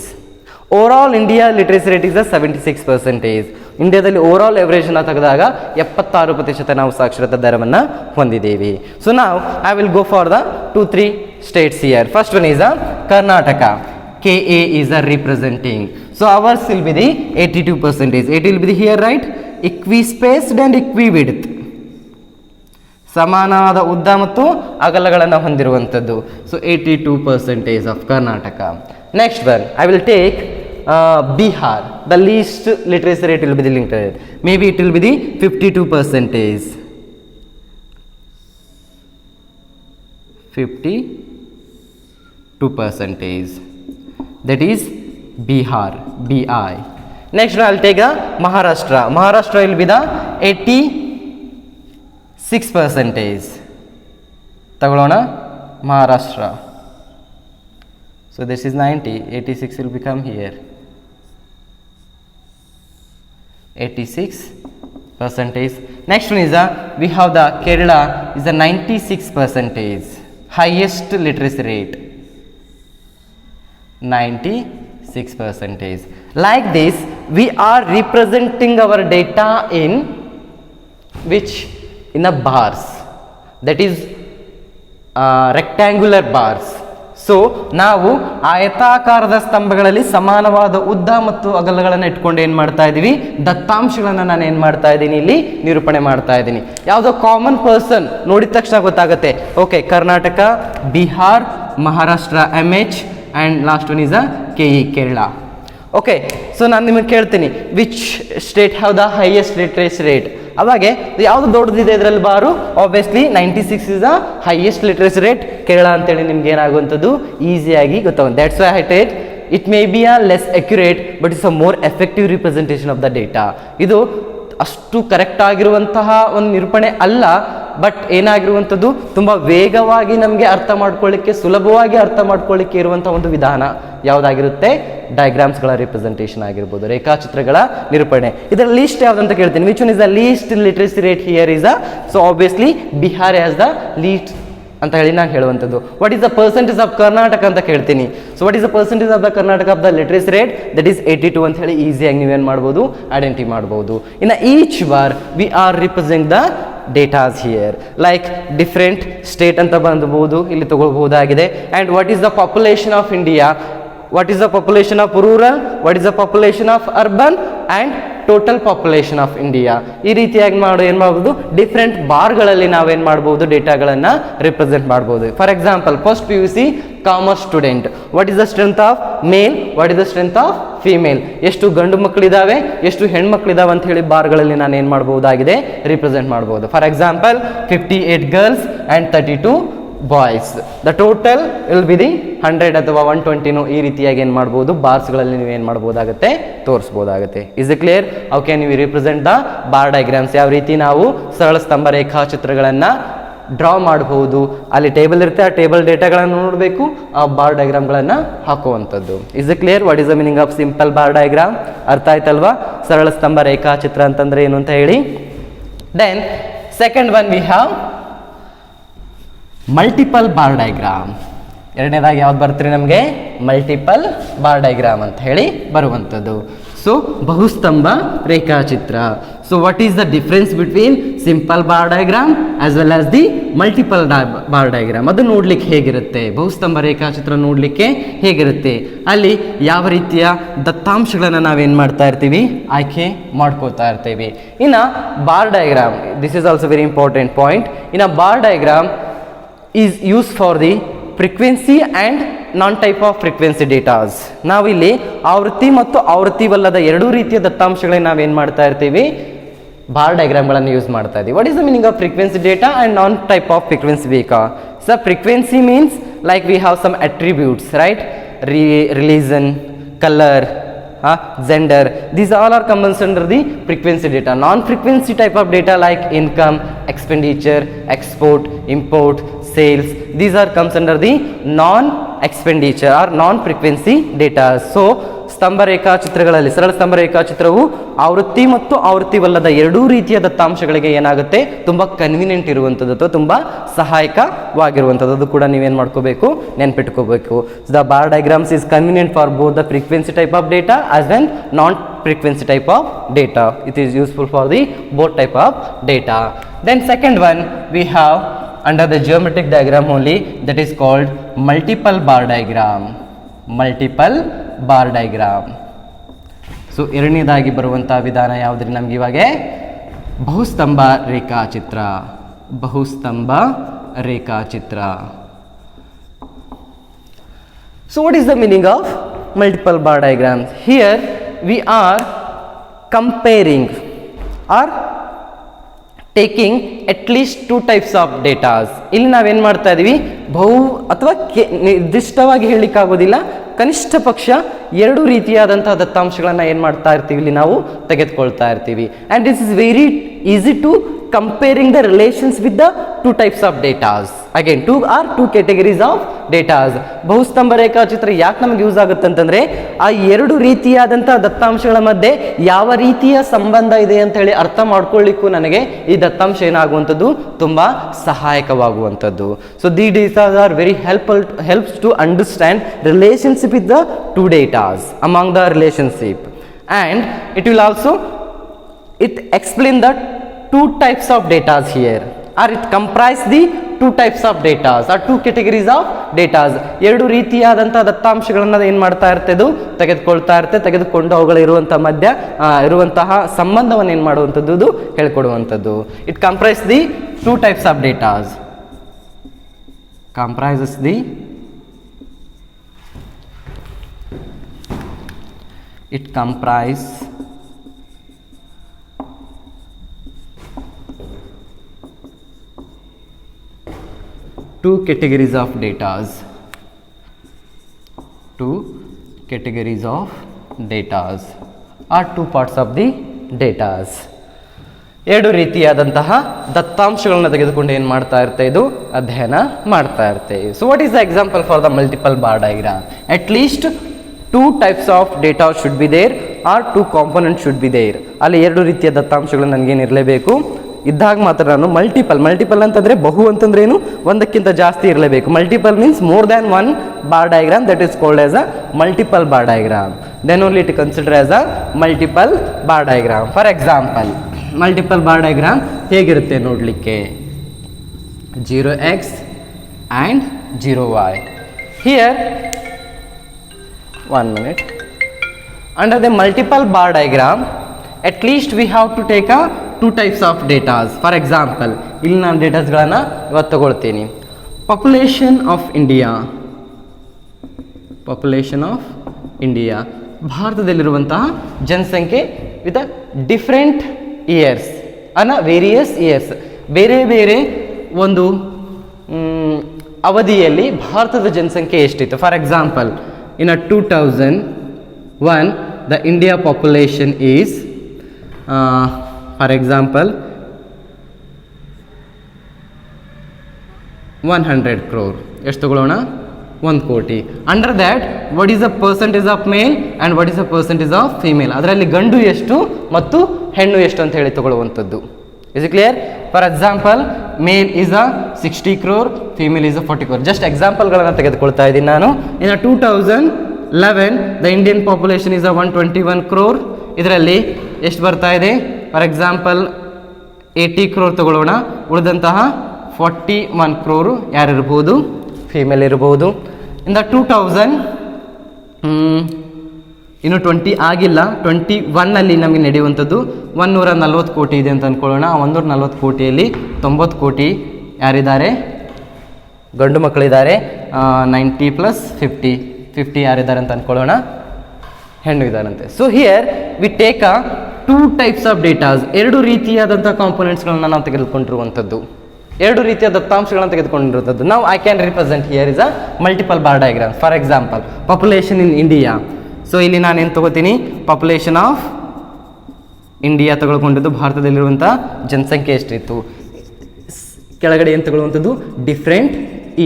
Overall India literacy rate is 76%. ಇಂಡಿಯಾದಲ್ಲಿ ಓವರಾಲ್ ಎವರೇಜನ್ನು ತೆಗೆದಾಗ 76% ನಾವು ಸಾಕ್ಷರತಾ ದರವನ್ನು ಹೊಂದಿದ್ದೇವೆ. ಸೊ ನಾವು I will go for the 2-3 States here. First one is Karnataka. KA is a representing. So ours will be the 82%. It will be the here, right? Equispaced and equi-width. ಸಮಾನವಾದ ಉದ್ದ ಮತ್ತು ಅಗಲಗಳನ್ನು ಹೊಂದಿರುವಂಥದ್ದು. So 82% of Karnataka. Next one I will take Bihar. The least literacy rate will be the linked rate. Maybe it will be the 52%. 52%. That is Bihar, BI. Next one I'll take the Maharashtra. Maharashtra will be the 86%. ತಗೊಳ್ಳೋಣ Maharashtra. So this is 90, 86 will become here. 86%. Next one is we have the Kerala is the 96%, highest literacy rate. 96%. Like this, we are representing our data in which? In a bars. That is rectangular bars. So ನಾವು ಆಯತಾಕಾರದ ಸ್ತಂಭಗಳಲ್ಲಿ ಸಮಾನವಾದ ಉದ್ದ ಮತ್ತು ಅಗಲಗಳನ್ನು ಇಟ್ಕೊಂಡು ಏನು ಮಾಡ್ತಾ ಇದ್ದೀವಿ, ದತ್ತಾಂಶಗಳನ್ನು ನಾನು ಏನು ಮಾಡ್ತಾ ಇದ್ದೀನಿ, ಇಲ್ಲಿ ನಿರೂಪಣೆ ಮಾಡ್ತಾ ಇದ್ದೀನಿ. ಯಾವುದೋ ಕಾಮನ್ ಪರ್ಸನ್ ನೋಡಿದ ತಕ್ಷಣ ಗೊತ್ತಾಗುತ್ತೆ. Okay, Karnataka, Bihar, Maharashtra MH and last one is KE, Kerala. Okay, so ನಾನು ನಿಮಗೆ ಕೇಳ್ತೀನಿ which state have the highest literacy rate. ಅವಾಗೆ ಯಾವುದು ದೊಡ್ಡದಿದೆ ಇದರಲ್ಲಿ bar, obviously 96 is the highest literacy rate, Kerala ಅಂತೇಳಿ ನಿಮ್ಗೆ ಏನಾಗುವಂಥದ್ದು ಈಸಿಯಾಗಿ ಗೊತ್ತಾಗುತ್ತೆ. That's why I take it may be less accurate but it's a more effective representation of the data. ಇದು ಅಷ್ಟು ಕರೆಕ್ಟ್ ಆಗಿರುವಂತಹ ಒಂದು ನಿರೂಪಣೆ ಅಲ್ಲ, ಬಟ್ ಏನಾಗಿರುವಂಥದ್ದು ತುಂಬ ವೇಗವಾಗಿ ನಮಗೆ ಅರ್ಥ ಮಾಡ್ಕೊಳ್ಳಿಕ್ಕೆ, ಸುಲಭವಾಗಿ ಅರ್ಥ ಮಾಡ್ಕೊಳ್ಳಿಕ್ಕೆ ಇರುವಂಥ ಒಂದು ವಿಧಾನ ಯಾವುದಾಗಿರುತ್ತೆ, ಡಯಾಗ್ರಾಮ್ಸ್ಗಳ ರಿಪ್ರೆಸೆಂಟೇಷನ್ ಆಗಿರ್ಬೋದು, ರೇಖಾಚಿತ್ರಗಳ ನಿರೂಪಣೆ. ಇದರ ಲೀಸ್ಟ್ ಯಾವುದಂತ ಕೇಳ್ತೀನಿ, which one is the least literacy rate here is so obviously Bihar has the least ಅಂತ ಹೇಳಿ ನಾನು ಹೇಳುವಂಥದ್ದು. What is the percentage of Karnataka ಅಂತ ಕೇಳ್ತೀನಿ. So what is the percentage of the Karnataka of the literacy rate, that is 82 ಅಂತ ಹೇಳಿ ಈಸಿಯಾಗಿ ನೀವೇನು ಮಾಡ್ಬೋದು, ಐಡೆಂಟಿಫೈ ಮಾಡ್ಬೋದು. ಇನ್ನು each bar we are represent the datas here, like different state ಅಂತ ಬಂದಬಹುದು, ಇಲ್ಲಿ ತಗೊಳ್ಬಹುದಾಗಿದೆ. And what is the population of India, what is the population of rural, what is the population of urban and total population of India. ಈ ರೀತಿಯಾಗಿ ಏನು ಮಾಡ್ಬೋದು, different ಬಾರ್ಗಳಲ್ಲಿ ನಾವೇನು ಮಾಡ್ಬೋದು, ಡೇಟಾಗಳನ್ನು represent ಮಾಡ್ಬೋದು. For example first PUC commerce student, what is the strength of male, what is the strength of female, ಎಷ್ಟು ಗಂಡು ಮಕ್ಕಳಿದ್ದಾವೆ, ಎಷ್ಟು ಹೆಣ್ಮಕ್ಳಿದಾವೆ ಅಂತ ಹೇಳಿ ಬಾರ್ಗಳಲ್ಲಿ ನಾನು ಏನು ಮಾಡ್ಬೋದಾಗಿದೆ, ರಿಪ್ರೆಸೆಂಟ್ ಮಾಡ್ಬೋದು. For example 58 girls and 32 boys, the total will be the 100 ಅಥವಾ 120. ಈ ರೀತಿಯಾಗಿ ಏನು ಮಾಡ್ಬೋದು, ಬಾರ್ಸ್ಗಳಲ್ಲಿ ನೀವು ಏನು ಮಾಡ್ಬೋದಾಗುತ್ತೆ, ತೋರಿಸ್ಬೋದಾಗುತ್ತೆ. Is it clear? How can you represent the bar diagrams, ಯಾವ ರೀತಿ ನಾವು ಸರಳ ಸ್ತಂಭ ರೇಖಾಚಿತ್ರಗಳನ್ನು ಡ್ರಾ ಮಾಡಬಹುದು. ಅಲ್ಲಿ ಟೇಬಲ್ ಇರುತ್ತೆ, ಆ ಟೇಬಲ್ ಡೇಟಾಗಳನ್ನು ನೋಡಬೇಕು, ಆ ಬಾರ್ ಡಯಾಗ್ರಾಮ್ಗಳನ್ನು ಹಾಕುವಂಥದ್ದು. Is it clear? What is the meaning of simple bar diagram? ಅರ್ಥ ಆಯ್ತಲ್ವಾ ಸರಳ ಸ್ತಂಭ ರೇಖಾಚಿತ್ರ ಅಂತಂದ್ರೆ ಏನು ಅಂತ ಹೇಳಿ. Then second one we have multiple bar diagram. ಎರಡನೇದಾಗಿ ಯಾವ್ದು ಬರ್ತೀರಿ ನಮಗೆ, ಮಲ್ಟಿಪಲ್ ಬಾರ್ ಡಯಾಗ್ರಾಮ್ ಅಂತ ಹೇಳಿ ಬರುವಂಥದ್ದು. ಸೊ ಬಹುಸ್ತಂಭ ರೇಖಾಚಿತ್ರ. So what is the difference between simple bar diagram as well as the multiple bar diagram? ಅದು ನೋಡ್ಲಿಕ್ಕೆ ಹೇಗಿರುತ್ತೆ, ಬಹುಸ್ತಂಭ ರೇಖಾಚಿತ್ರ ನೋಡ್ಲಿಕ್ಕೆ ಹೇಗಿರುತ್ತೆ, ಅಲ್ಲಿ ಯಾವ ರೀತಿಯ ದತ್ತಾಂಶಗಳನ್ನು ನಾವೇನು ಮಾಡ್ತಾ ಇರ್ತೀವಿ, ಆಯ್ಕೆ ಮಾಡ್ಕೋತಾ ಇರ್ತೀವಿ. ಇನ್ನು bar diagram, this is also very important point. ಇನ್ನು bar diagram is used for the frequency and non-type of frequency datas. ನಾವಿಲ್ಲಿ ಆವೃತ್ತಿ ಮತ್ತು ಆವೃತ್ತಿವಲ್ಲದ ಎರಡೂ ರೀತಿಯ ದತ್ತಾಂಶಗಳಿಗೆ ನಾವೇನು ಮಾಡ್ತಾ ಇರ್ತೀವಿ, ಬಾರ್ ಡಯಾಗ್ರಾಮ್ಗಳನ್ನು ಯೂಸ್ ಮಾಡ್ತಾ ಇದ್ದೀವಿ. What is the meaning of frequency data and non type of frequency ಬೇಕಾ? So frequency means like we have some attributes, right? Religion, colour, gender, these all are comes under the frequency data. Non-frequency type of data like income, expenditure, export, import, sales, these are comes under the non-expenditure or non-frequency data. So ಸ್ತಂಭ ರೇಖಾಚಿತ್ರಗಳಲ್ಲಿ ಸರಳ ಸ್ತಂಭ ರೇಖಾಚಿತ್ರವು ಆವೃತ್ತಿ ಮತ್ತು ಆವೃತ್ತಿವಲ್ಲದ ಎರಡೂ ರೀತಿಯ ದತ್ತಾಂಶಗಳಿಗೆ ಏನಾಗುತ್ತೆ, ತುಂಬ ಕನ್ವಿನಿಯೆಂಟ್ ಇರುವಂಥದ್ದು ಅಥವಾ ತುಂಬ ಸಹಾಯಕವಾಗಿರುವಂಥದ್ದು. ಅದು ಕೂಡ ನೀವೇನು ಮಾಡ್ಕೋಬೇಕು, ನೆನ್ಪಿಟ್ಕೋಬೇಕು. The bar diagrams is convenient for both the frequency type of data as well non frequency type of data. It is useful for the both type of data. Then second one we have under the geometric diagram only, that is called multiple bar diagram. Multiple bar diagram. So ಎರಡನೇದಾಗಿ ಬರುವಂಥ ವಿಧಾನ ಯಾವುದ್ರಿ ನಮ್ಗೆ ಇವಾಗ, ಬಹುಸ್ತಂಭ ರೇಖಾಚಿತ್ರ. ಬಹುಸ್ತಂಭ ರೇಖಾಚಿತ್ರ. So what is the meaning of multiple bar diagrams? Here we are comparing or taking at least two types of datas. ಇಲ್ಲಿ ನಾವೇನು ಮಾಡ್ತಾ ಇದೀವಿ, ಬಹು ಅಥವಾ ನಿರ್ದಿಷ್ಟವಾಗಿ ಹೇಳಲಿಕ್ಕಾಗೋದಿಲ್ಲ, ಕನಿಷ್ಠ ಪಕ್ಷ 2 ರೀತಿಯಾದಂತಹ ದತ್ತಾಂಶಗಳನ್ನು ಏನು ಮಾಡ್ತಾ ಇರ್ತೀವಿ, ಇಲ್ಲಿ ನಾವು ತೆಗೆದುಕೊಳ್ತಾ ಇರ್ತೀವಿ. And this is very easy to comparing the relations with the 2 types of datas. Again, 2 categories of datas. ಬಹುಸ್ತಂಭ ರೇಖಾಚಿತ್ರ ಯಾಕೆ ನಮಗೆ ಯೂಸ್ ಆಗುತ್ತೆ ಅಂತಂದ್ರೆ ಆ 2 ರೀತಿಯಾದಂತಹ ದತ್ತಾಂಶಗಳ ಮಧ್ಯೆ ಯಾವ ರೀತಿಯ ಸಂಬಂಧ ಇದೆ ಅಂತ ಹೇಳಿ ಅರ್ಥ ಮಾಡ್ಕೊಳ್ಳಿಕ್ಕೂ ನನಗೆ ಈ ದತ್ತಾಂಶ ಏನಾಗುವಂಥದ್ದು ತುಂಬಾ ಸಹಾಯಕವಾಗುವಂಥದ್ದು. So the datas are very helps to understand relationship with the 2 datas among the relationship, and it will also explain that 2 types of datas here, or it comprise the 2 types of datas or 2 categories of datas. 2 ರೀತಿಯಾದಂತಹ ದತ್ತಾಂಶಗಳನ್ನು ಏನು ಮಾಡ್ತಾ ಇರ್ತದೆ, ತೆಗೆದುಕೊಳ್ತಾ ಇರುತ್ತೆ. ತೆಗೆದುಕೊಂಡು ಅವುಗಳ ಇರುವಂತಹ ಸಂಬಂಧವನ್ನು ಏನು ಮಾಡುವಂಥದ್ದು, ಇದು ಹೇಳ್ಕೊಡುವಂಥದ್ದು. It comprise the 2 types of datas. Comprises the it comprise 2 categories of datas. 2 categories of datas are 2 parts of the datas. 2 ರೀತಿಯಾದಂತಹ ದತ್ತಾಂಶಗಳನ್ನು ತೆಗೆದುಕೊಂಡು ಏನು ಮಾಡ್ತಾ ಇರುತ್ತೆ, ಇದು ಅಧ್ಯಯನ ಮಾಡ್ತಾ ಇರುತ್ತೆ. So what is the example for the multiple bar diagram? At least 2 types of data should be there or 2 components should be there. ಅಲ್ಲಿ 2 ರೀತಿಯ ದತ್ತಾಂಶಗಳು ನನಗೇನಿರಲೇಬೇಕು, ಇದ್ದಾಗ ಮಾತ್ರ ನಾನು ಮಲ್ಟಿಪಲ್ ಅಂತಂದರೆ ಬಹು ಅಂತಂದ್ರೆ ಏನು, ಒಂದಕ್ಕಿಂತ ಜಾಸ್ತಿ ಇರಲೇಬೇಕು. Multiple means more than 1 bar diagram, that is called as a multiple bar diagram. Then only it consider as a multiple bar diagram. For example, multiple bar diagram ಹೇಗಿರುತ್ತೆ ನೋಡಲಿಕ್ಕೆ, 0x and 0y. Here, 1 minute. Under the multiple bar diagram, at least we have to take a 2 types of datas. For example, ಇಲ್ಲಿ ನಾನು ಡೇಟಾಸ್ಗಳನ್ನು ಇವತ್ತು ತಗೊಳ್ತೀನಿ. Population of India, ಭಾರತದಲ್ಲಿರುವಂತಹ ಜನಸಂಖ್ಯೆ with different years various years, ಬೇರೆ ಬೇರೆ ಒಂದು ಅವಧಿಯಲ್ಲಿ ಭಾರತದ ಜನಸಂಖ್ಯೆ ಎಷ್ಟಿತ್ತು. For example, in 2001 the India population is for example 100 crore. ಎಷ್ಟು ತಗೊಳ್ಳೋಣ, 1 ಕೋಟಿ. Under that what is the percentage of male and what is the percentage of female, ಅದರಲ್ಲಿ ಗಂಡು ಎಷ್ಟು ಮತ್ತು ಹೆಣ್ಣು ಎಷ್ಟು ಅಂತ ಹೇಳಿ ತಗೊಳ್ಳುವಂಥದ್ದು. Is it clear? For example, male is a 60 crore, female is a 40 crore. Just ಎಕ್ಸಾಂಪಲ್ಗಳನ್ನು ತೆಗೆದುಕೊಳ್ತಾ ಇದ್ದೀನಿ ನಾನು. ಇನ್ನು 2011 the Indian population is a 121 crore. ಇದರಲ್ಲಿ ಎಷ್ಟು ಬರ್ತಾ ಇದೆ? ಫಾರ್ ಎಕ್ಸಾಂಪಲ್ 80 crore ತಗೊಳ್ಳೋಣ. ಉಳಿದಂತಹ 41 crore ಯಾರಿರ್ಬೋದು? ಫಿಮೇಲ್ ಇರ್ಬೋದು. ಇನ್ನು 2000 ಇನ್ನು 20 ಆಗಿಲ್ಲ, 21ನಲ್ಲಿ ನಮಗೆ ನಡೆಯುವಂಥದ್ದು 140 ಕೋಟಿ ಇದೆ ಅಂತ ಅಂದ್ಕೊಳ್ಳೋಣ. 140 ಕೋಟಿಯಲ್ಲಿ 90 ಕೋಟಿ ಯಾರಿದ್ದಾರೆ? ಗಂಡು ಮಕ್ಕಳಿದ್ದಾರೆ. 90 + 50 ಯಾರಿದ್ದಾರೆ ಅಂತ ಅಂದ್ಕೊಳ್ಳೋಣ? ಹೆಣ್ಣು ಇದ್ದಾರಂತೆ. So here we take a 2 types of datas. 2 ರೀತಿಯಾದಂಥ ಕಾಂಪೊನೆಂಟ್ಸ್ಗಳನ್ನ ನಾವು ತೆಗೆದುಕೊಂಡಿರುವಂಥದ್ದು, 2 ರೀತಿಯ ದತ್ತಾಂಶಗಳನ್ನು ತೆಗೆದುಕೊಂಡಿರುವಂಥದ್ದು. ನಾವು I can represent here is a multiple bar diagram. For example, population in India. So ಇಲ್ಲಿ ನಾನೇನು ತಗೋತೀನಿ? ಪಾಪ್ಯುಲೇಷನ್ ಆಫ್ ಇಂಡಿಯಾ ತಗೊಳ್ಕೊಂಡಿದ್ದು, ಭಾರತದಲ್ಲಿರುವಂಥ ಜನಸಂಖ್ಯೆ ಎಷ್ಟಿತ್ತು. ಕೆಳಗಡೆ ಏನು ತಗೊಳ್ಳುವಂಥದ್ದು? ಡಿಫ್ರೆಂಟ್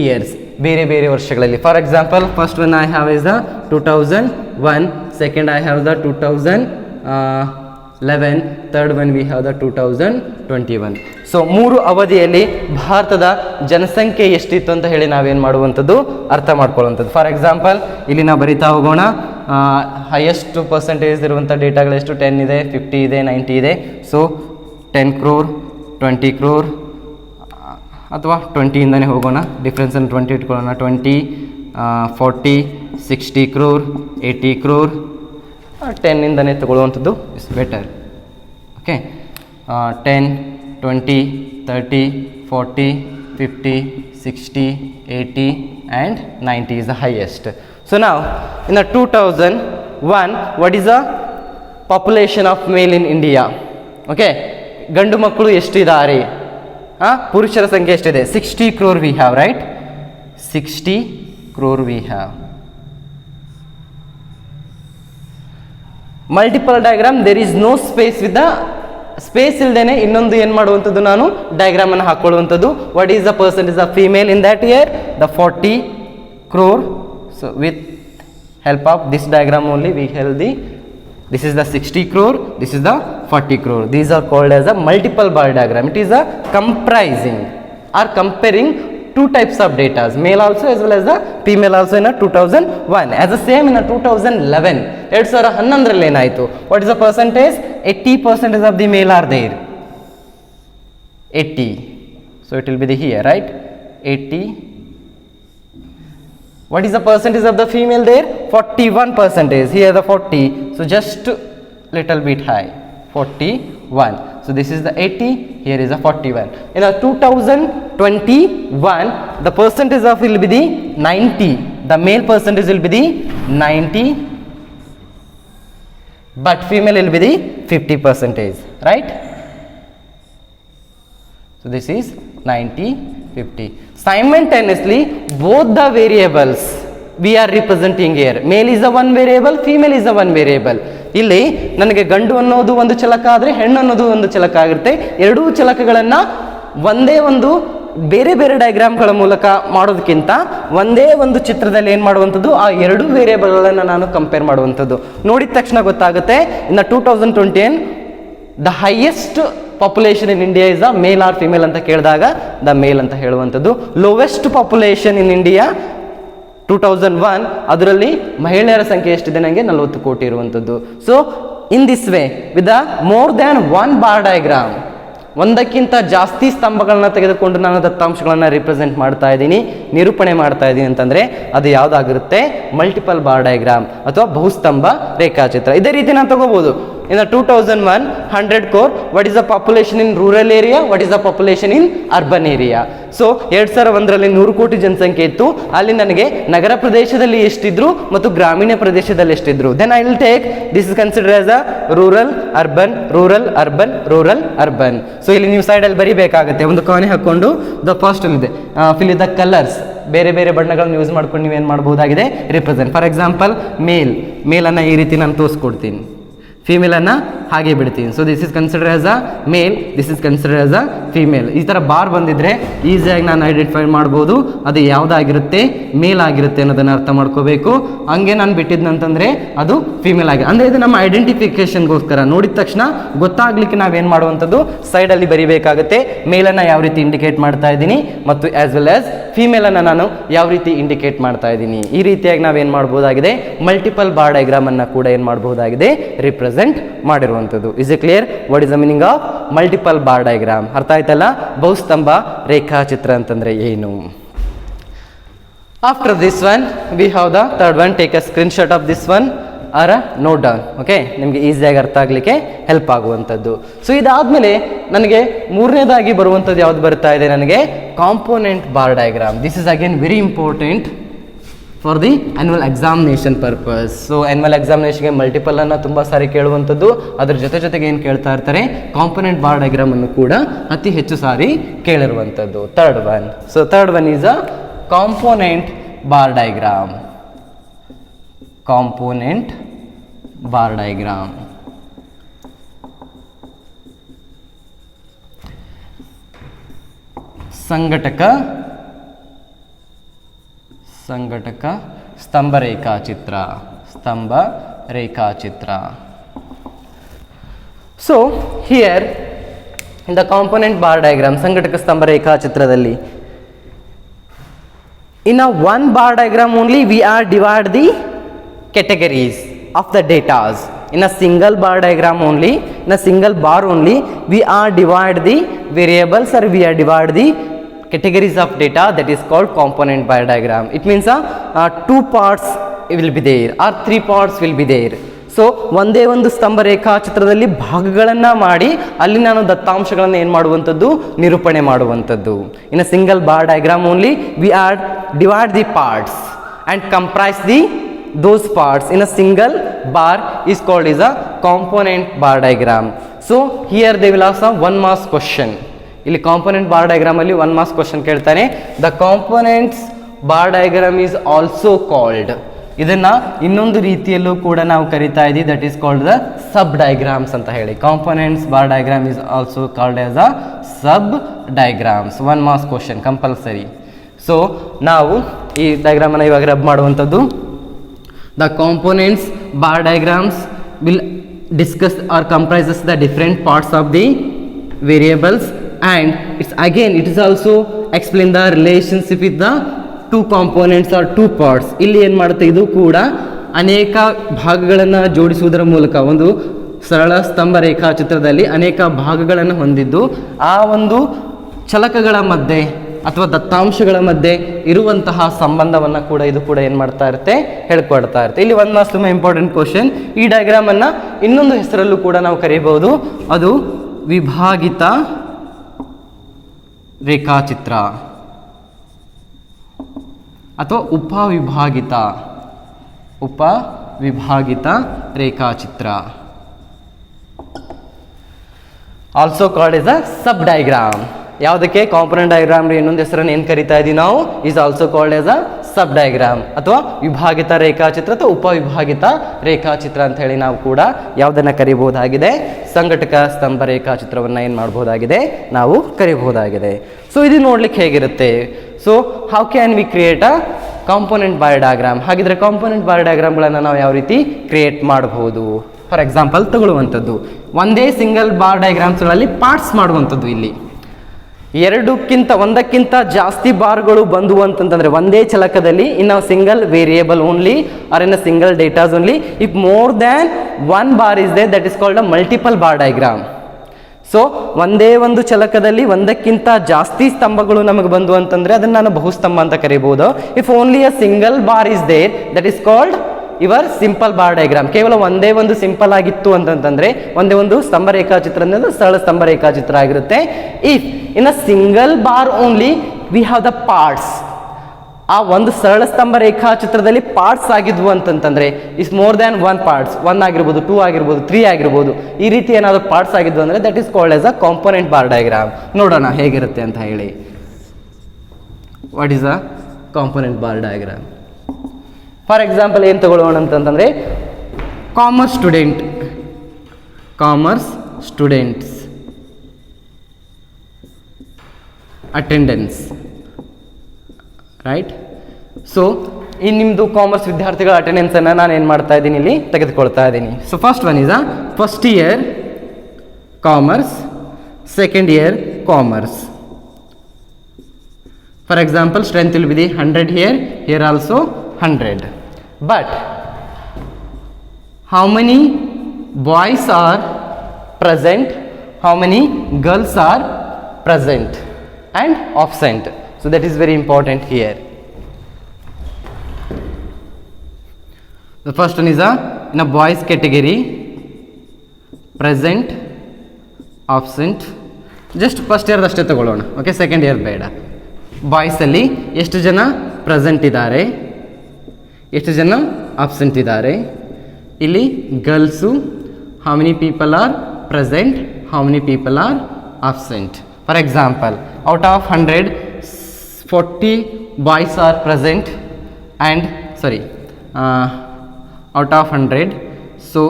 ಇಯರ್ಸ್, ಬೇರೆ ಬೇರೆ ವರ್ಷಗಳಲ್ಲಿ. For example, first one I have is the 2001, second I have the 2011, third one we have the 2021. So 3 ಅವಧಿಯಲ್ಲಿ ಭಾರತದ ಜನಸಂಖ್ಯೆ ಎಷ್ಟಿತ್ತು ಅಂತ ಹೇಳಿ ನಾವೇನು ಮಾಡುವಂಥದ್ದು, ಅರ್ಥ ಮಾಡ್ಕೊಳ್ಳುವಂಥದ್ದು. ಫಾರ್ ಎಕ್ಸಾಂಪಲ್, ಇಲ್ಲಿ ನಾವು ಬರಿತಾ ಹೋಗೋಣ. ಹೈಯೆಸ್ಟ್ ಪರ್ಸೆಂಟೇಜ್ ಇರುವಂಥ ಡೇಟಾಗಳೆಷ್ಟು? 10 ಇದೆ, 50 ಇದೆ, 90 ಇದೆ. ಸೊ 10 crore, 20 crore, ಅಥವಾ 20ಇಂದನೇ ಹೋಗೋಣ, ಡಿಫ್ರೆನ್ಸನ್ನು 20 ಇಟ್ಕೊಳ್ಳೋಣ. 20, 40, 60 crore, 80 crore, 10ಇಂದನೇ ತಗೊಳ್ಳುವಂಥದ್ದು is better. Okay, 10, 20, 30, 40, 50, 60, 80 and 90 is the highest. So now in the 2001, what is the population of male in India? Okay, ಗಂಡು ಮಕ್ಕಳು ಎಷ್ಟಿದ್ದಾರೆ? ಪುರುಷರ ಸಂಖ್ಯೆ ಎಷ್ಟಿದೆ? 60 crore we have, right? 60 crore we have. Multiple diagram there is no space with the space ಇಲ್ದೇನೆ ಇನ್ನೊಂದು ಏನು ಮಾಡುವಂಥದ್ದು ನಾನು ಡಯಾಗ್ರಾಮ್ ಅನ್ನು ಹಾಕೊಳ್ಳುವಂಥದ್ದು. What is the percentage of female in that year? The 40 crore. So with help of this diagram only we held this is the 60 crore, this is the 40 crore. These are called as a multiple bar diagram. It is a comprising or comparing two types of data, male also as well as the female also in a 2001. As the same in a 2011, 2011 ಏನಾಯಿತು? What is the percentage? 80% of the male are there. 80. So it will be the here, right? 80. What is the percentage of the female there? 41%. Here the 40. So just little bit high. 41. So this is the 80. Here is the 41. In a 2021, the percentage of will be the 90. The male percentage will be the 90. But female will be the 50%. Right? So this is 90, 50. Simultaneously, both the variables we are representing here. Male is the one variable, female is the one variable. ಇಲ್ಲಿ ನನಗೆ ಗಂಡು ಅನ್ನೋದು ಒಂದು ಚಲಕ ಆದರೆ ಹೆಣ್ಣು ಅನ್ನೋದು ಒಂದು ಚಲಕ ಆಗಿರುತ್ತೆ. ಎರಡೂ ಚಲಕಗಳನ್ನು ಒಂದೇ ಒಂದು ಬೇರೆ ಬೇರೆ ಡಯಾಗ್ರಾಮ್ಗಳ ಮೂಲಕ ಮಾಡೋದಕ್ಕಿಂತ ಒಂದೇ ಒಂದು ಚಿತ್ರದಲ್ಲಿ ಏನು ಮಾಡುವಂಥದ್ದು, ಆ ಎರಡು ವೇರಿಯೇಬಲ್ಗಳನ್ನು ನಾನು ಕಂಪೇರ್ ಮಾಡುವಂಥದ್ದು. ನೋಡಿದ ತಕ್ಷಣ ಗೊತ್ತಾಗುತ್ತೆ. ಇನ್ನು 2020 the highest population in India is the male or female ಅಂತ ಕೇಳಿದಾಗ ದ ಮೇಲ್ ಅಂತ ಹೇಳುವಂಥದ್ದು. ಲೋವೆಸ್ಟ್ ಪಾಪ್ಯುಲೇಷನ್ ಇನ್ ಇಂಡಿಯಾ 2001, ಅದರಲ್ಲಿ ಮಹಿಳೆಯರ ಸಂಖ್ಯೆ ಎಷ್ಟಿದೆ? ನನಗೆ 40 ಕೋಟಿ ಇರುವಂಥದ್ದು. So in this way with the more than one bar diagram, ಒಂದಕ್ಕಿಂತ ಜಾಸ್ತಿ ಸ್ತಂಭಗಳನ್ನ ತೆಗೆದುಕೊಂಡು ನಾನು ದತ್ತಾಂಶಗಳನ್ನು ರಿಪ್ರೆಸೆಂಟ್ ಮಾಡ್ತಾ ಇದ್ದೀನಿ, ನಿರೂಪಣೆ ಮಾಡ್ತಾ ಇದ್ದೀನಿ ಅಂತಂದರೆ ಅದು ಯಾವುದಾಗಿರುತ್ತೆ? ಮಲ್ಟಿಪಲ್ ಬಾರ್ ಡಯಾಗ್ರಾಮ್ ಅಥವಾ ಬಹುಸ್ತಂಭ ರೇಖಾಚಿತ್ರ. ಇದೇ ರೀತಿ ನಾನು ತಗೋಬಹುದು. In the 2001, 100 crore, what is the population in rural area? What is the population in urban area? So 2001ರಲ್ಲಿ 100 ಕೋಟಿ ಜನಸಂಖ್ಯೆ ಇತ್ತು. ಅಲ್ಲಿ ನನಗೆ ನಗರ ಪ್ರದೇಶದಲ್ಲಿ ಎಷ್ಟಿದ್ರು ಮತ್ತು ಗ್ರಾಮೀಣ ಪ್ರದೇಶದಲ್ಲಿ ಎಷ್ಟಿದ್ರು. Then I will take this is considered as a rural, urban, rural, urban, rural, urban. So ಇಲ್ಲಿ ನೀವು ಸೈಡಲ್ಲಿ ಬರಿಬೇಕಾಗುತ್ತೆ. ಒಂದು ಕಾಣೆ ಹಾಕೊಂಡು ದ ಫಸ್ಟ್ ಇದೆ ಫಿಲ್ ದ ಕಲರ್ಸ್, ಬೇರೆ ಬೇರೆ ಬಣ್ಣಗಳನ್ನು ಯೂಸ್ ಮಾಡ್ಕೊಂಡು ನೀವೇನು ಮಾಡಬಹುದಾಗಿದೆ? ರಿಪ್ರೆಸೆಂಟ್. ಫಾರ್ ಎಕ್ಸಾಂಪಲ್ ಮೇಲನ್ನು ಈ ರೀತಿ ನಾನು ತೋರಿಸ್ಕೊಡ್ತೀನಿ, ಫೀಮೇಲನ್ನು ಹಾಗೆ ಬಿಡ್ತೀನಿ. So this is consider as a male, this is consider as a female. ಈ ಥರ ಬಾರ್ ಬಂದಿದ್ರೆ ಈಸಿಯಾಗಿ ನಾನು ಐಡೆಂಟಿಫೈ ಮಾಡ್ಬೋದು ಅದು ಯಾವುದಾಗಿರುತ್ತೆ, ಮೇಲ್ ಆಗಿರುತ್ತೆ ಅನ್ನೋದನ್ನು ಅರ್ಥ ಮಾಡ್ಕೋಬೇಕು. ಹಂಗೆ ನಾನು ಬಿಟ್ಟಿದ್ನಂತಂದರೆ ಅದು ಫೀಮೇಲ್ ಆಗಿ, ಅಂದರೆ ಇದು ನಮ್ಮ ಐಡೆಂಟಿಫಿಕೇಷನ್ಗೋಸ್ಕರ. ನೋಡಿದ ತಕ್ಷಣ ಗೊತ್ತಾಗ್ಲಿಕ್ಕೆ ನಾವೇನು ಮಾಡುವಂಥದ್ದು ಸೈಡಲ್ಲಿ ಬರಿಬೇಕಾಗುತ್ತೆ. ಮೇಲನ್ನು ಯಾವ ರೀತಿ ಇಂಡಿಕೇಟ್ ಮಾಡ್ತಾ ಇದ್ದೀನಿ ಮತ್ತು ಆ್ಯಸ್ ವೆಲ್ ಆಸ್ ಫೀಮೇಲನ್ನು ನಾನು ಯಾವ ರೀತಿ ಇಂಡಿಕೇಟ್ ಮಾಡ್ತಾ ಇದ್ದೀನಿ. ಈ ರೀತಿಯಾಗಿ ನಾವೇನು ಮಾಡ್ಬೋದಾಗಿದೆ? ಮಲ್ಟಿಪಲ್ ಬಾರ್ ಡಯಾಗ್ರಾಮನ್ನು ಕೂಡ ಏನು ಮಾಡ್ಬೋದಾಗಿದೆ? ರಿಪ್ರೆಸೆಂಟ್ ಮಾಡಿರುವಂಥದ್ದು. Is a clear? What is the meaning of multiple bar diagram? ಅರ್ಥ ಆಯ್ತಲ್ಲ? ಬಹುಸ್ತಂಭ ರೇಖಾಚಿತ್ರ ಅಂತಂದ್ರೆ ಏನು? After this one we have the third one. Take a screenshot of this one or note down. Okay, ನಿಮಗೆ ಈಸಿಯಾಗಿ ಅರ್ಥ ಆಗಲಿಕ್ಕೆ ಹೆಲ್ಪ್ ಆಗುವಂಥದ್ದು. ಸೊ ಇದಾದಮೇಲೆ ನನಗೆ ಮೂರನೇದಾಗಿ ಬರುವಂಥದ್ದು ಯಾವ್ದು ಬರ್ತಾ ಇದೆ? ನನಗೆ component bar diagram. This is again very important for the annual examination purpose. So annual ಎಕ್ಸಾಮಿನೇಷನ್ಗೆ ಮಲ್ಟಿಪಲ್ ಅನ್ನು ತುಂಬ ಸಾರಿ ಕೇಳುವಂಥದ್ದು. ಅದ್ರ ಜೊತೆಗೆ ಏನು ಕೇಳ್ತಾ ಇರ್ತಾರೆ? ಕಾಂಪೊನೆಂಟ್ ಬಾರ್ ಡಯಾಗ್ರಾಮ್ ಅನ್ನು ಕೂಡ ಅತಿ ಹೆಚ್ಚು ಸಾರಿ ಕೇಳಿರುವಂಥದ್ದು. Third one. So third one is a component bar diagram. Component bar diagram. ಸಂಘಟಕ ಸ್ತಂಭ ರೇಖಾಚಿತ್ರ. So here in the component bar diagram, ಸಂಘಟಕ ಸ್ತಂಭ ರೇಖಾಚಿತ್ರದಲ್ಲಿ in a one bar diagram only we are divide the categories of the datas. In a single bar diagram only, in a single bar only we are divide the variables or we are divide the categories of data. That is called component bar diagram. It means two parts will be there or three parts will be there. So ಒಂದೇ ಒಂದು ಸ್ತಂಭ ರೇಖಾಚಿತ್ರದಲ್ಲಿ ಭಾಗಗಳನ್ನು ಮಾಡಿ ಅಲ್ಲಿ ನಾನು ದತ್ತಾಂಶಗಳನ್ನು ಏನು ಮಾಡುವಂಥದ್ದು? ನಿರೂಪಣೆ ಮಾಡುವಂಥದ್ದು. In a single bar diagram only we are divide the parts and comprise the those parts in a single bar is called as a component bar diagram. So here they will ask a one marks question. ಇಲ್ಲಿ component bar diagram ಅಲ್ಲಿ one marks question ಕೇಳ್ತಾನೆ. The components bar diagram is also called ಇದನ್ನ ಇನ್ನೊಂದು ರೀತಿಯಲ್ಲೂ ಕೂಡ ನಾವು ಕರಿತಾ ಇದ್ದೀವಿ, that is called the sub diagrams ಅಂತ ಹೇಳಿ. Components bar diagram is also called as a sub diagrams. 1 marks question compulsory. So ನಾವು ಈ ಡಯಾಗ್ರಾಮನ್ನು ಇವಾಗ ರಬ್ ಮಾಡುವಂಥದ್ದು. The components bar diagrams will discuss or comprises the different parts of the variables, and it is also explain the relationship with the two components or two parts. ಇಲ್ಲಿ ಏನು ಮಾಡುತ್ತೆ, ಇದು ಕೂಡ ಅನೇಕ ಭಾಗಗಳನ್ನು ಜೋಡಿಸುವುದರ ಮೂಲಕ ಒಂದು ಸರಳ ಸ್ತಂಭ ರೇಖಾಚಿತ್ರದಲ್ಲಿ ಅನೇಕ ಭಾಗಗಳನ್ನು ಹೊಂದಿದ್ದು ಆ ಒಂದು ಚಲಕಗಳ ಮಧ್ಯೆ ಅಥವಾ ದತ್ತಾಂಶಗಳ ಮಧ್ಯೆ ಇರುವಂತಹ ಸಂಬಂಧವನ್ನು ಕೂಡ ಇದು ಕೂಡ ಏನು ಮಾಡ್ತಾ ಇರುತ್ತೆ, ಹೇಳ್ಕೊಡ್ತಾ ಇರುತ್ತೆ. ಇಲ್ಲಿ 1 ಮಾರ್ಕ್ಸ್ ತುಂಬ ಇಂಪಾರ್ಟೆಂಟ್ ಕ್ವಶನ್. ಈ ಡಯಾಗ್ರಾಮನ್ನು ಇನ್ನೊಂದು ಹೆಸರಲ್ಲೂ ಕೂಡ ನಾವು ಕರೀಬಹುದು, ಅದು ವಿಭಾಗಿತ ರೇಖಾಚಿತ್ರ ಅಥವಾ ಉಪವಿಭಾಗಿತ ರೇಖಾಚಿತ್ರ, ಆಲ್ಸೋ ಕಾಲ್ಡ್ ಎಸ್ ಅ ಸಬ್ ಡಯಾಗ್ರಾಮ್. ಯಾವುದಕ್ಕೆ? ಕಾಂಪೊನೆಂಟ್ ಡಯಾಗ್ರಾಮ್ ಇನ್ನೊಂದು ಹೆಸರನ್ನು ಏನು ಕರಿತಾ ಇದ್ದೀವಿ ನಾವು, is also called as a sub diagram ಅಥವಾ ವಿಭಾಗಿತ ರೇಖಾಚಿತ್ರ ಅಥವಾ ಉಪವಿಭಾಗಿತ ರೇಖಾಚಿತ್ರ ಅಂತ ಹೇಳಿ ನಾವು ಕೂಡ ಯಾವುದನ್ನು ಕರಿಬಹುದಾಗಿದೆ, ಸಂಘಟಕ ಸ್ತಂಭ ರೇಖಾಚಿತ್ರವನ್ನು ಏನು ಮಾಡಬಹುದಾಗಿದೆ, ನಾವು ಕರಿಬಹುದಾಗಿದೆ. ಸೊ ಇದು ನೋಡ್ಲಿಕ್ಕೆ ಹೇಗಿರುತ್ತೆ? So how can we create a component bar diagram? ಹಾಗಿದ್ರೆ ಕಾಂಪೊನೆಂಟ್ ಬಾರ್ ಡಯಾಗ್ರಾಮ್ಗಳನ್ನು ನಾವು ಯಾವ ರೀತಿ ಕ್ರಿಯೇಟ್ ಮಾಡಬಹುದು? ಫಾರ್ ಎಕ್ಸಾಂಪಲ್ ತಗೊಳ್ಳುವಂಥದ್ದು, ಒಂದೇ ಸಿಂಗಲ್ ಬಾರ್ ಡಯಾಗ್ರಾಮ್ಸ್ಗಳಲ್ಲಿ ಪಾರ್ಟ್ಸ್ ಮಾಡುವಂಥದ್ದು. ಇಲ್ಲಿ ಒಂದಕ್ಕಿಂತ ಜಾಸ್ತಿ ಬಾರ್ಗಳು ಬಂದು ಅಂತಂದ್ರೆ ಒಂದೇ ಚಲಕದಲ್ಲಿ in a single variable only or in a single datas only, if more than 1 bar is there, that is called a multiple bar diagram. So ಒಂದೇ ಒಂದು ಚಲಕದಲ್ಲಿ ಒಂದಕ್ಕಿಂತ ಜಾಸ್ತಿ ಸ್ತಂಭಗಳು ನಮಗೆ ಬಂದು ಅಂತಂದ್ರೆ ಅದನ್ನು ನಾನು ಬಹುಸ್ತಂಭ ಅಂತ ಕರೀಬಹುದು. If only a single bar is there, that is called your simple bar diagram. ಕೇವಲ ಒಂದೇ ಒಂದು ಸಿಂಪಲ್ ಆಗಿತ್ತು ಅಂತಂತಂದ್ರೆ ಒಂದೇ ಒಂದು ಸ್ತಂಭ ರೇಖಾಚಿತ್ರ ಅಂದ್ರೆ ಸರಳ ಸ್ತಂಭ ರೇಖಾಚಿತ್ರ ಆಗಿರುತ್ತೆ. If in a single bar only we have the parts, ಆ ಒಂದು ಸರಳ ಸ್ತಂಭ ರೇಖಾಚಿತ್ರದಲ್ಲಿ ಪಾರ್ಟ್ಸ್ ಆಗಿದ್ವು ಅಂತಂತಂದ್ರೆ ಇಸ್ ಮೋರ್ ದ್ಯಾನ್ 1 ಪಾರ್ಟ್ಸ್, 1 ಆಗಿರ್ಬೋದು, 2 ಆಗಿರ್ಬೋದು, 3 ಆಗಿರ್ಬೋದು, ಈ ರೀತಿ ಏನಾದರೂ ಪಾರ್ಟ್ಸ್ ಆಗಿದ್ವು ಅಂದ್ರೆ that is called as a component bar diagram. ನೋಡೋಣ ಹೇಗಿರುತ್ತೆ ಅಂತ ಹೇಳಿ. What is a component bar diagram? For example ಏನು ತಗೊಳ್ಳೋಣ ಅಂತಂತಂದರೆ, commerce students attendance, right? So ಈ ನಿಮ್ಮದು ಕಾಮರ್ಸ್ ವಿದ್ಯಾರ್ಥಿಗಳ ಅಟೆಂಡೆನ್ಸನ್ನು ನಾನು ಏನು ಮಾಡ್ತಾ ಇದ್ದೀನಿ, ಇಲ್ಲಿ ತೆಗೆದುಕೊಳ್ತಾ ಇದ್ದೀನಿ. So first one is a first year commerce, second year commerce. For example strength will be the 100 here also 100. But how many boys are present, how many girls are present and absent? So that is very important here. The first one is in a boys category, present, absent. Just first year ಅಷ್ಟೇ ತಗೊಳ್ಳೋಣ, okay? Second year ಬೇಡ. ಬಾಯ್ಸಲ್ಲಿ ಎಷ್ಟು ಜನ present ಇದ್ದಾರೆ, ಎಷ್ಟು ಜನ absent ಇದ್ದಾರೆ. ಇಲ್ಲಿ girls how many people are present, how many people are absent. For example, out of 100 40 boys are present and out of 100, so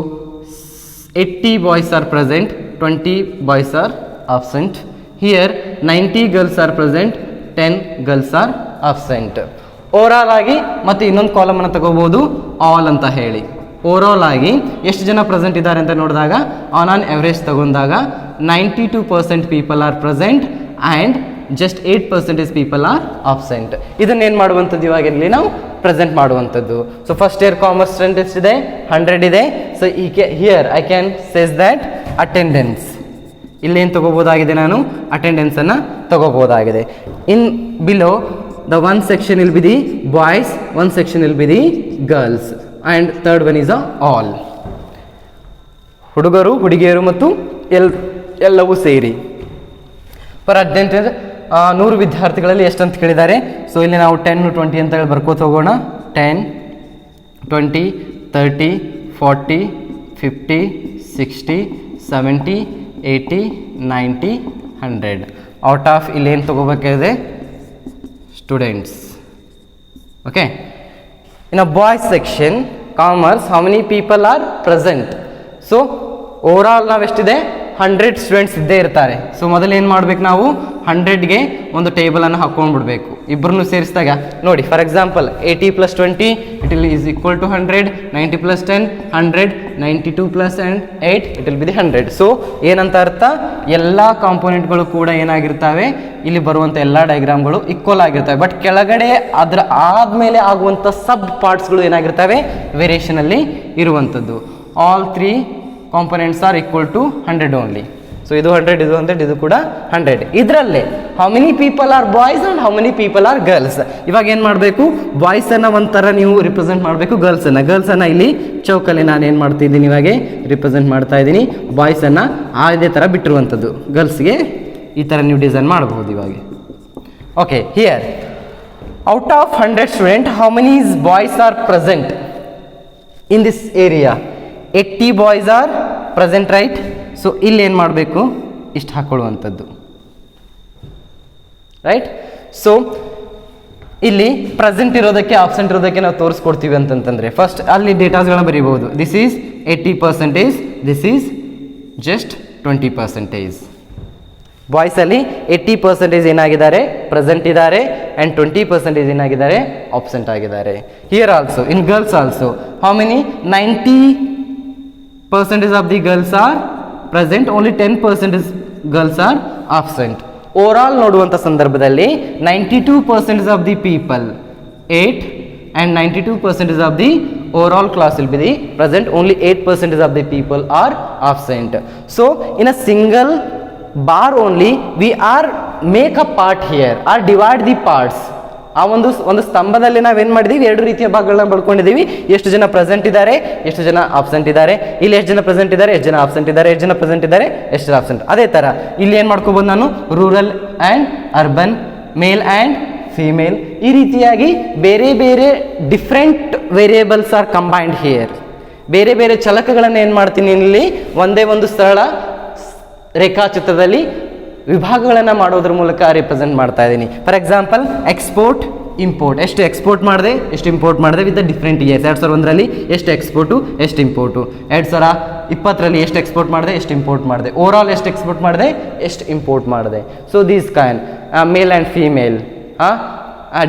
80 boys are present, 20 boys are absent. Here 90 girls are present, 10 girls are absent. Overall ಆಗಿ ಮತ್ತೆ ಇನ್ನೊಂದು ಕಾಲಮನ್ನು ತಗೋಬಹುದು, all ಅಂತ ಹೇಳಿ. Overall ಆಗಿ ಎಷ್ಟು ಜನ present ಇದ್ದಾರೆ ಅಂತ ನೋಡಿದಾಗ ಆನ್ ಎವರೇಜ್ ತಗೊಂಡಾಗ 92% people are present and just 8% people are absent. ಇದನ್ನೇನು ಮಾಡುವಂಥದ್ದು, ಇವಾಗ ಇಲ್ಲಿ ನಾವು ಪ್ರೆಸೆಂಟ್ ಮಾಡುವಂಥದ್ದು. So first year commerce strength ಎಷ್ಟಿದೆ, 100 ಇದೆ. So here I can says that attendance, ಇಲ್ಲೇನು ತಗೋಬೋದಾಗಿದೆ, ನಾನು ಅಟೆಂಡೆನ್ಸನ್ನು ತಗೋಬೋದಾಗಿದೆ. In below the one section will be the boys, one section will be the girls, and third one is all. ಹುಡುಗರು ಹುಡುಗಿಯರು ಮತ್ತು ಎಲ್ಲವೂ ಸೇರಿ. ಫಾರ್ ಅಟೆಂಡೆನ್ಸ್ 100 ವಿದ್ಯಾರ್ಥಿಗಳಲ್ಲಿ ಎಷ್ಟಂತ ಕೇಳಿದ್ದಾರೆ. ಸೊ ಇಲ್ಲಿ ನಾವು 10 20 ಅಂತ ಹೇಳಿ ಬರ್ಕೋತ ಹೋಗೋಣ. 10 20 30 40 50 60 70 80 90 100. ಔಟ್ ಆಫ್ ಇಲ್ಲೇನು ತಗೋಬೇಕಾಗಿದೆ, students. Okay, In a boys section, commerce, how many people are present? So overall ನಾವು ಎಷ್ಟಿದೆ 100 ಸ್ಟೂಡೆಂಟ್ಸ್ ಇದ್ದೇ ಇರ್ತಾರೆ. ಸೊ ಮೊದಲು ಏನು ಮಾಡ್ಬೇಕು, ನಾವು 100ಗೆ ಒಂದು ಟೇಬಲನ್ನು ಹಾಕ್ಕೊಂಡ್ಬಿಡ್ಬೇಕು. ಇಬ್ಬರನ್ನು ಸೇರಿಸಿದಾಗ ನೋಡಿ, for example 80 + 20 it will is equal to 100, 90 + 10 100, 92 + 8 it will be the 100. So ಏನಂತ ಅರ್ಥ, ಎಲ್ಲ ಕಾಂಪೋನೆಂಟ್ಗಳು ಕೂಡ ಏನಾಗಿರ್ತವೆ, ಇಲ್ಲಿ ಬರುವಂಥ ಎಲ್ಲ ಡಯಾಗ್ರಾಮ್ಗಳು ಈಕ್ವಲ್ ಆಗಿರ್ತವೆ. ಬಟ್ ಕೆಳಗಡೆ ಅದರ ಆದಮೇಲೆ ಆಗುವಂಥ ಸಬ್ ಪಾರ್ಟ್ಸ್ಗಳು ಏನಾಗಿರ್ತವೆ, ವೇರಿಯೇಷನಲ್ಲಿ ಇರುವಂಥದ್ದು. All 3 components are equal to 100 only. So ಇದು 100, ಇದು 100, ಇದು ಕೂಡ 100. ಇದರಲ್ಲೇ how many people are boys and how many people are girls. ಇವಾಗ ಏನು ಮಾಡಬೇಕು, ಬಾಯ್ಸನ್ನು ಒಂಥರ ನೀವು ರಿಪ್ರೆಸೆಂಟ್ ಮಾಡಬೇಕು, ಗರ್ಲ್ಸನ್ನು ಇಲ್ಲಿ ಚೌಕಲ್ಲಿ ನಾನು ಏನು ಮಾಡ್ತಿದ್ದೀನಿ, ಇವಾಗ ರಿಪ್ರೆಸೆಂಟ್ ಮಾಡ್ತಾ ಇದ್ದೀನಿ. ಬಾಯ್ಸನ್ನು ಅದೇ ಥರ ಬಿಟ್ಟಿರುವಂಥದ್ದು, ಗರ್ಲ್ಸ್ಗೆ ಈ ಥರ ನೀವು ಡಿಸೈನ್ ಮಾಡಬಹುದು ಇವಾಗ. Okay, here out of 100 student how many boys are present in this area? 80 boys are present, right? So ಇಲ್ಲಿ ಏನು ಮಾಡಬೇಕು, ಇಷ್ಟು ಹಾಕ್ಕೊಳ್ಳುವಂಥದ್ದು, ರೈಟ್? ಸೊ ಇಲ್ಲಿ ಪ್ರೆಸೆಂಟ್ ಇರೋದಕ್ಕೆ ಆಬ್ಸೆಂಟ್ ಇರೋದಕ್ಕೆ ನಾವು ತೋರಿಸ್ಕೊಡ್ತೀವಿ ಅಂತಂತಂದರೆ ಫಸ್ಟ್ ಅಲ್ಲಿ ಡೇಟಾಸ್ಗಳನ್ನ ಬರೀಬಹುದು. This is 80%, this is just 20%. ಬಾಯ್ಸಲ್ಲಿ 80% ಏನಾಗಿದ್ದಾರೆ, ಪ್ರೆಸೆಂಟ್ ಇದ್ದಾರೆ, ಆ್ಯಂಡ್ 20% ಏನಾಗಿದ್ದಾರೆ, ಆಬ್ಸೆಂಟ್ ಆಗಿದ್ದಾರೆ. Here also in girls also how many, 90% of the girls are present, only 10% girls are absent. Overall ನೋಡುವಂಥ ಸಂದರ್ಭದಲ್ಲಿ 92% of the people, 8 and 92% of the overall class will be the present, only 8% of the people are absent. So in a single bar only we are make a part here or divide the parts. ಆ ಒಂದು ಸ್ತಂಭದಲ್ಲಿ ನಾವೇನು ಮಾಡಿದ್ದೀವಿ, ಎರಡು ರೀತಿಯ ಭಾಗಗಳನ್ನ ಬರ್ಕೊಂಡಿದ್ದೀವಿ. ಎಷ್ಟು ಜನ present ಇದ್ದಾರೆ, ಎಷ್ಟು ಜನ ಆಬ್ಸೆಂಟ್ ಇದ್ದಾರೆ. ಇಲ್ಲಿ ಎಷ್ಟು ಜನ ಪ್ರೆಸೆಂಟ್ ಇದ್ದಾರೆ, ಎಷ್ಟು ಜನ ಆಬ್ಸೆಂಟ್ ಇದ್ದಾರೆ, ಎಷ್ಟು ಜನ ಪ್ರೆಸೆಂಟ್ ಇದ್ದಾರೆ, ಎಷ್ಟು ಜನ ಆಬ್ಸೆಂಟ್. ಅದೇ ಥರ ಇಲ್ಲಿ ಏನು ಮಾಡ್ಕೋಬೋದು ನಾನು, rural and urban, male and female, ಈ ರೀತಿಯಾಗಿ ಬೇರೆ ಬೇರೆ different variables are combined here. ಬೇರೆ ಬೇರೆ ಚಲಕಗಳನ್ನು ಏನು ಮಾಡ್ತೀನಿ, ಇಲ್ಲಿ ಒಂದೇ ಒಂದು ಸರಳ ರೇಖಾಚಿತ್ರದಲ್ಲಿ ವಿಭಾಗಗಳನ್ನು ಮಾಡೋದ್ರ ಮೂಲಕ ರಿಪ್ರೆಸೆಂಟ್ ಮಾಡ್ತಾ ಇದ್ದೀನಿ. ಫಾರ್ ಎಕ್ಸಾಂಪಲ್ ಎಕ್ಸ್ಪೋರ್ಟ್, ಇಂಪೋರ್ಟ್, ಎಷ್ಟು ಎಕ್ಸ್ಪೋರ್ಟ್ ಮಾಡಿದೆ, ಎಷ್ಟು ಇಂಪೋರ್ಟ್ ಮಾಡಿದೆ ವಿತ್ ದ ಡಿಫ್ರೆಂಟ್ ಇಯರ್ಸ್. 2001ರಲ್ಲಿ ಎಷ್ಟು ಎಕ್ಸ್ಪೋರ್ಟು, ಎಷ್ಟು ಇಂಪೋರ್ಟು. 2020 ಎಷ್ಟು ಎಕ್ಸ್ಪೋರ್ಟ್ ಮಾಡಿದೆ, ಎಷ್ಟು ಇಂಪೋರ್ಟ್ ಮಾಡಿದೆ. ಓವರಾಲ್ ಎಷ್ಟು ಎಕ್ಸ್ಪೋರ್ಟ್ ಮಾಡಿದೆ, ಎಷ್ಟು ಇಂಪೋರ್ಟ್ ಮಾಡಿದೆ. So these kind male and female,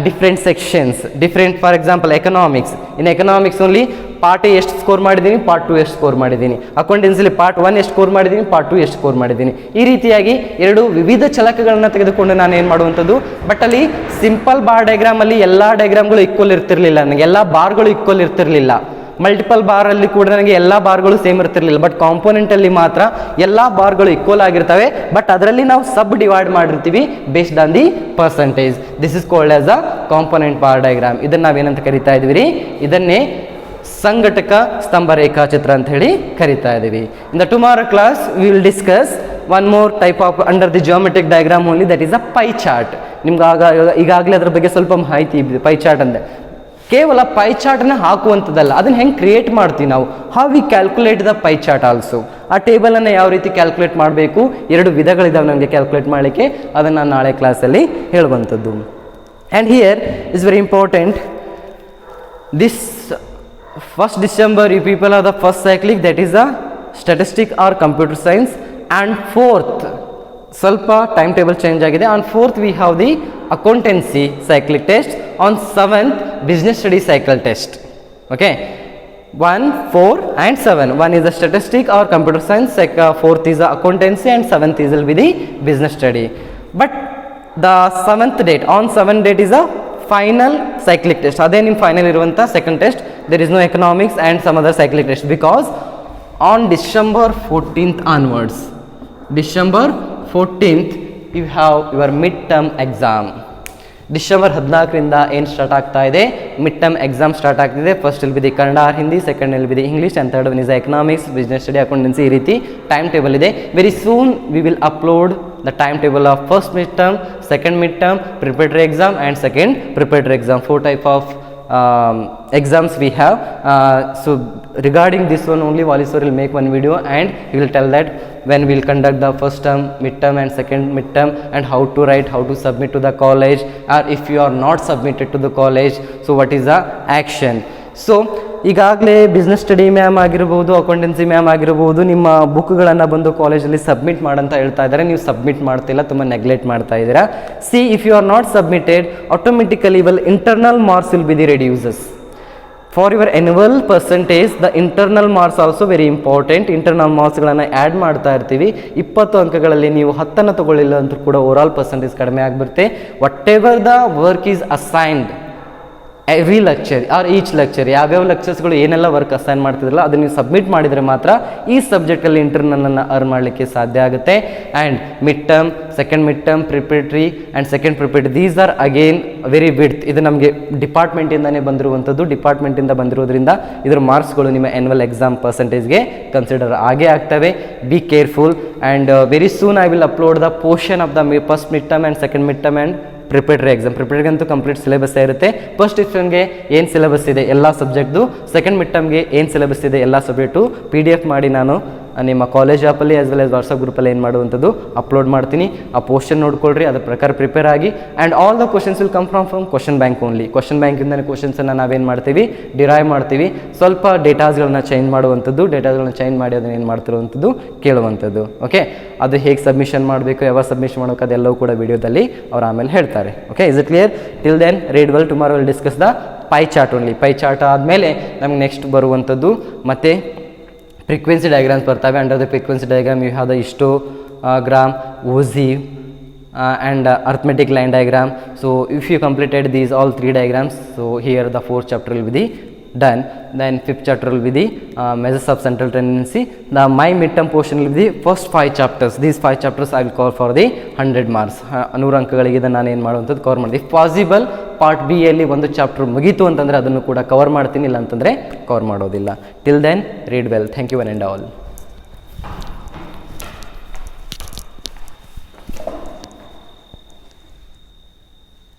different sections, different. For example economics, in economics only part ಎಷ್ಟು ಸ್ಕೋರ್ ಮಾಡಿದ್ದೀನಿ, ಪಾರ್ಟ್ 2 ಎಷ್ಟು ಸ್ಕೋರ್ ಮಾಡಿದ್ದೀನಿ. ಅಕೌಂಟೆನ್ಸಿಲಿ ಪಾರ್ಟ್ 1 ಎಷ್ಟು ಸ್ಕೋರ್ ಮಾಡಿದ್ದೀನಿ, ಪಾರ್ಟ್ 2 ಎಷ್ಟು ಸ್ಕೋರ್ ಮಾಡಿದ್ದೀನಿ. ಈ ರೀತಿಯಾಗಿ ಎರಡು ವಿವಿಧ ಚಲಕಗಳನ್ನು ತೆಗೆದುಕೊಂಡು ನಾನು ಏನು ಮಾಡುವಂಥದ್ದು. ಬಟ್ ಅಲ್ಲಿ ಸಿಂಪಲ್ ಬಾರ್ ಡಯಾಗ್ರಾಮಲ್ಲಿ ಎಲ್ಲ ಡಯಾಗ್ರಾಮ್ಗಳು ಈಕ್ವಲ್ ಇರ್ತಿರ್ಲಿಲ್ಲ, ನನಗೆ ಎಲ್ಲ ಬಾರ್ಗಳು ಈಕ್ವಲ್ ಇರ್ತಿರ್ಲಿಲ್ಲ. ಮಲ್ಟಿಪಲ್ ಬಾರಲ್ಲಿ ಕೂಡ ನನಗೆ ಎಲ್ಲ ಬಾರ್ಗಳು ಸೇಮ್ ಇರ್ತಿರ್ಲಿಲ್ಲ. ಬಟ್ ಕಾಂಪೋನೆಂಟಲ್ಲಿ ಮಾತ್ರ ಎಲ್ಲ ಬಾರ್ಗಳು ಈಕ್ವಲ್ ಆಗಿರ್ತವೆ. ಬಟ್ ಅದರಲ್ಲಿ ನಾವು ಸಬ್ ಡಿವೈಡ್ ಮಾಡಿರ್ತೀವಿ based on the percentage. This is called as a component bar diagram. ಇದನ್ನು ನಾವೇನಂತ ಕರಿತಾ ಇದ್ದೀವಿ ರೀ, ಇದನ್ನೇ ಸಂಘಟಕ ಸ್ತಂಭ ರೇಖಾಚಿತ್ರ ಅಂತ ಹೇಳಿ ಕರಿತಾ ಇದ್ದೀವಿ. In the tomorrow class we will discuss one more type of under the geometric diagram only, that is a pi chart. ನಿಮ್ಗೆ ಈಗಾಗಲೇ ಅದ್ರ ಬಗ್ಗೆ ಸ್ವಲ್ಪ ಮಾಹಿತಿ ಇದೆ. ಪೈ ಚಾರ್ಟ್ ಅಂದರೆ ಕೇವಲ ಪೈ ಚಾರ್ಟನ್ನು ಹಾಕುವಂಥದ್ದಲ್ಲ, ಅದನ್ನು ಹೆಂಗೆ ಕ್ರಿಯೇಟ್ ಮಾಡ್ತೀವಿ ನಾವು, how we calculate the pie chart also. ಆ ಟೇಬಲನ್ನು ಯಾವ ರೀತಿ ಕ್ಯಾಲ್ಕುಲೇಟ್ ಮಾಡಬೇಕು, 2 ವಿಧಗಳಿದ್ದಾವೆ ನಮಗೆ ಕ್ಯಾಲ್ಕುಲೇಟ್ ಮಾಡಲಿಕ್ಕೆ. ಅದನ್ನು ನಾನು ನಾಳೆ ಕ್ಲಾಸಲ್ಲಿ ಹೇಳುವಂಥದ್ದು. And here is very important, this 1st December you people are the first cyclic, that is a statistic or computer science. And 4th ಸ್ವಲ್ಪ ಟೈಮ್ ಟೇಬಲ್ ಚೇಂಜ್ ಆಗಿದೆ. On 4th we have the accountancy cyclic test. On 7th business study cycle test. Okay, 1, 4 and 7. 1 is the statistic or computer science, 4th is the accountancy, and 7th is will be the business study. But the 7th date, on 7th date is a final cyclic test. ಅದೇ ನಿಮ್ಮ final ಇರುವಂಥ second test. There is no economics and some other cyclic test, because on December 14th onwards, December 14th you have your mid term exam. December 14ರಿಂದ ಏನು start ಆಗ್ತಾ ಇದೆ, mid term exam start ಆಗ್ತಿದೆ. First will be the Kannada or Hindi, second will be the English, and third one is economics, business study, accountancy. ಈ ರೀತಿ time table ಇದೆ. Very soon we will upload the timetable of first midterm, second midterm, preparatory exam and second preparatory exam. 4 type of exams we have. So regarding this one only, Wali sir will make one video and he will tell that when we will conduct the first term, midterm and second midterm, and how to write, how to submit to the college, or if you are not submitted to the college, so what is the action. So ಈಗಾಗಲೇ business study ma'am ಆಗಿರ್ಬೋದು, accountancy ma'am ಆಗಿರ್ಬೋದು, ನಿಮ್ಮ ಬುಕ್ಗಳನ್ನು ಬಂದು ಕಾಲೇಜಲ್ಲಿ submit ಮಾಡಂತ ಹೇಳ್ತಾ ಇದ್ದಾರೆ. ನೀವು ಸಬ್ಮಿಟ್ ಮಾಡ್ತಿಲ್ಲ, ತುಂಬ ನೆಗ್ಲೆಕ್ಟ್ ಮಾಡ್ತಾ ಇದ್ದೀರಾ. See if you are not submitted, automatically internal marks will be the reduces. For your annual percentage, the internal marks also very important. internal marksಗಳನ್ನು ಆ್ಯಡ್ ಮಾಡ್ತಾ ಇರ್ತೀವಿ. 20 ಅಂಕಗಳಲ್ಲಿ ನೀವು 10 ತಗೊಳ್ಳಿಲ್ಲ ಅಂತೂ ಕೂಡ ಓವರಾಲ್ ಪರ್ಸೆಂಟೇಜ್ ಕಡಿಮೆ ಆಗಿಬಿಡುತ್ತೆ. Whatever the work is assigned every lecture or each lecture, ಯಾವ್ಯಾವ ಲೆಕ್ಚರ್ಸ್ಗಳು ಏನೆಲ್ಲ ವರ್ಕ್ ಅಸೈನ್ ಮಾಡ್ತಿದ್ರಲ್ಲ ಅದನ್ನು ನೀವು ಸಬ್ಮಿಟ್ ಮಾಡಿದರೆ ಮಾತ್ರ ಈ ಸಬ್ಜೆಕ್ಟಲ್ಲಿ ಇಂಟರ್ನಲನ್ನು ಅರ್ನ್ ಮಾಡಲಿಕ್ಕೆ ಸಾಧ್ಯ ಆಗುತ್ತೆ. And mid term, second mid term, preparatory and second preparatory, these are again very width. ಇದು ನಮಗೆ ಡಿಪಾರ್ಟ್ಮೆಂಟಿಂದನೇ ಬಂದಿರುವಂಥದ್ದು. ಡಿಪಾರ್ಟ್ಮೆಂಟಿಂದ ಬಂದಿರೋದ್ರಿಂದ ಇದರ ಮಾರ್ಕ್ಸ್ಗಳು ನಿಮ್ಮ ಆ್ಯನ್ಯುವಲ್ ಎಕ್ಸಾಮ್ ಪರ್ಸೆಂಟೇಜ್ಗೆ ಕನ್ಸಿಡರ್ ಆಗೇ ಆಗ್ತವೆ. Be careful and very soon I will upload the portion of the first mid term and second mid term and preparatory exam. Preparatory ಅಂತೂ complete syllabus ಇರುತ್ತೆ. ಫಸ್ಟ್ ಸೆಕ್ಷನ್ಗೆ ಏನು ಸಿಲೆಬಸ್ ಇದೆ ಎಲ್ಲ ಸಬ್ಜೆಕ್ಟ್ದು, ಸೆಕೆಂಡ್ ಮಿಡ್ ಟರ್ಮ್ಗೆ ಏನು syllabus ಇದೆ ಎಲ್ಲ ಸಬ್ಜೆಕ್ಟು PDF ಮಾಡಿ ನಾನು ನಿಮ್ಮ ಕಾಲೇಜ್ ಆ್ಯಪಲ್ಲಿ ಆಸ್ ವೆಲ್ ಆಸ್ ವಾಟ್ಸಪ್ ಗ್ರೂಪಲ್ಲಿ ಏನು ಮಾಡುವಂಥದ್ದು ಅಪ್ಲೋಡ್ ಮಾಡ್ತೀನಿ. ಆ ಪೋರ್ಷನ್ ನೋಡ್ಕೊಳ್ರಿ, ಅದ್ರ ಪ್ರಕಾರ ಪ್ರಿಪೇರ್ ಆಗಿ. And all the questions will come from question bank only. Question ಬ್ಯಾಂಕಿಂದನೇ ಕ್ವಶನ್ಸನ್ನು ನಾವೇನು ಮಾಡ್ತೀವಿ, ಡಿರೈವ್ ಮಾಡ್ತೀವಿ. ಸ್ವಲ್ಪ ಡೇಟಾಸ್ಗಳನ್ನ ಚೇಂಜ್ ಮಾಡುವಂಥದ್ದು, ಡೇಟಾಸ್ಗಳನ್ನ ಚೇಂಜ್ ಮಾಡಿ ಅದನ್ನು ಏನು ಮಾಡ್ತಿರುವಂಥದ್ದು ಕೇಳುವಂಥದ್ದು. ಓಕೆ, ಅದು ಹೇಗೆ ಸಬ್ಮಿಷನ್ ಮಾಡಬೇಕು, ಯಾವಾಗ ಸಬ್ಮಿಷನ್ ಮಾಡಬೇಕು ಅದೆಲ್ಲವೂ ಕೂಡ ವಿಡಿಯೋದಲ್ಲಿ ಅವ್ರು ಆಮೇಲೆ ಹೇಳ್ತಾರೆ. Okay, is it clear? Till then read well. Tomorrow will discuss the pie chart only. Pie chart ಆದಮೇಲೆ ನಮ್ಗೆ ನೆಕ್ಸ್ಟ್ ಬರುವಂಥದ್ದು ಮತ್ತೆ ಫ್ರೀಕ್ವೆನ್ಸಿ ಡಯಾಗ್ರಾಮ್ಸ್ ಬರ್ತವೆ. Under the frequency diagram you have the histogram, ogive and arithmetic line diagram. So if you completed these all 3 diagrams, so here the 4th chapter will be the done. Then 5th chapter will be the measures of central tendency. The my midterm portion will be the first 5 chapters. These 5 chapters I will call for the 100 marks. 100 ಅಂಕಗಳಿಗೆ ಇದನ್ನು ನಾನು ಏನು ಮಾಡುವಂಥದ್ದು cover ಮಾಡ್ತೀನಿ. Possible part B ಯಲ್ಲಿ ಒಂದು chapter ಮುಗೀತು ಅಂತಂದರೆ ಅದನ್ನು ಕೂಡ ಕವರ್ ಮಾಡ್ತೀನಿ, ಇಲ್ಲ ಅಂತಂದರೆ ಕವರ್ ಮಾಡೋದಿಲ್ಲ. Till then read well. Thank you one and all.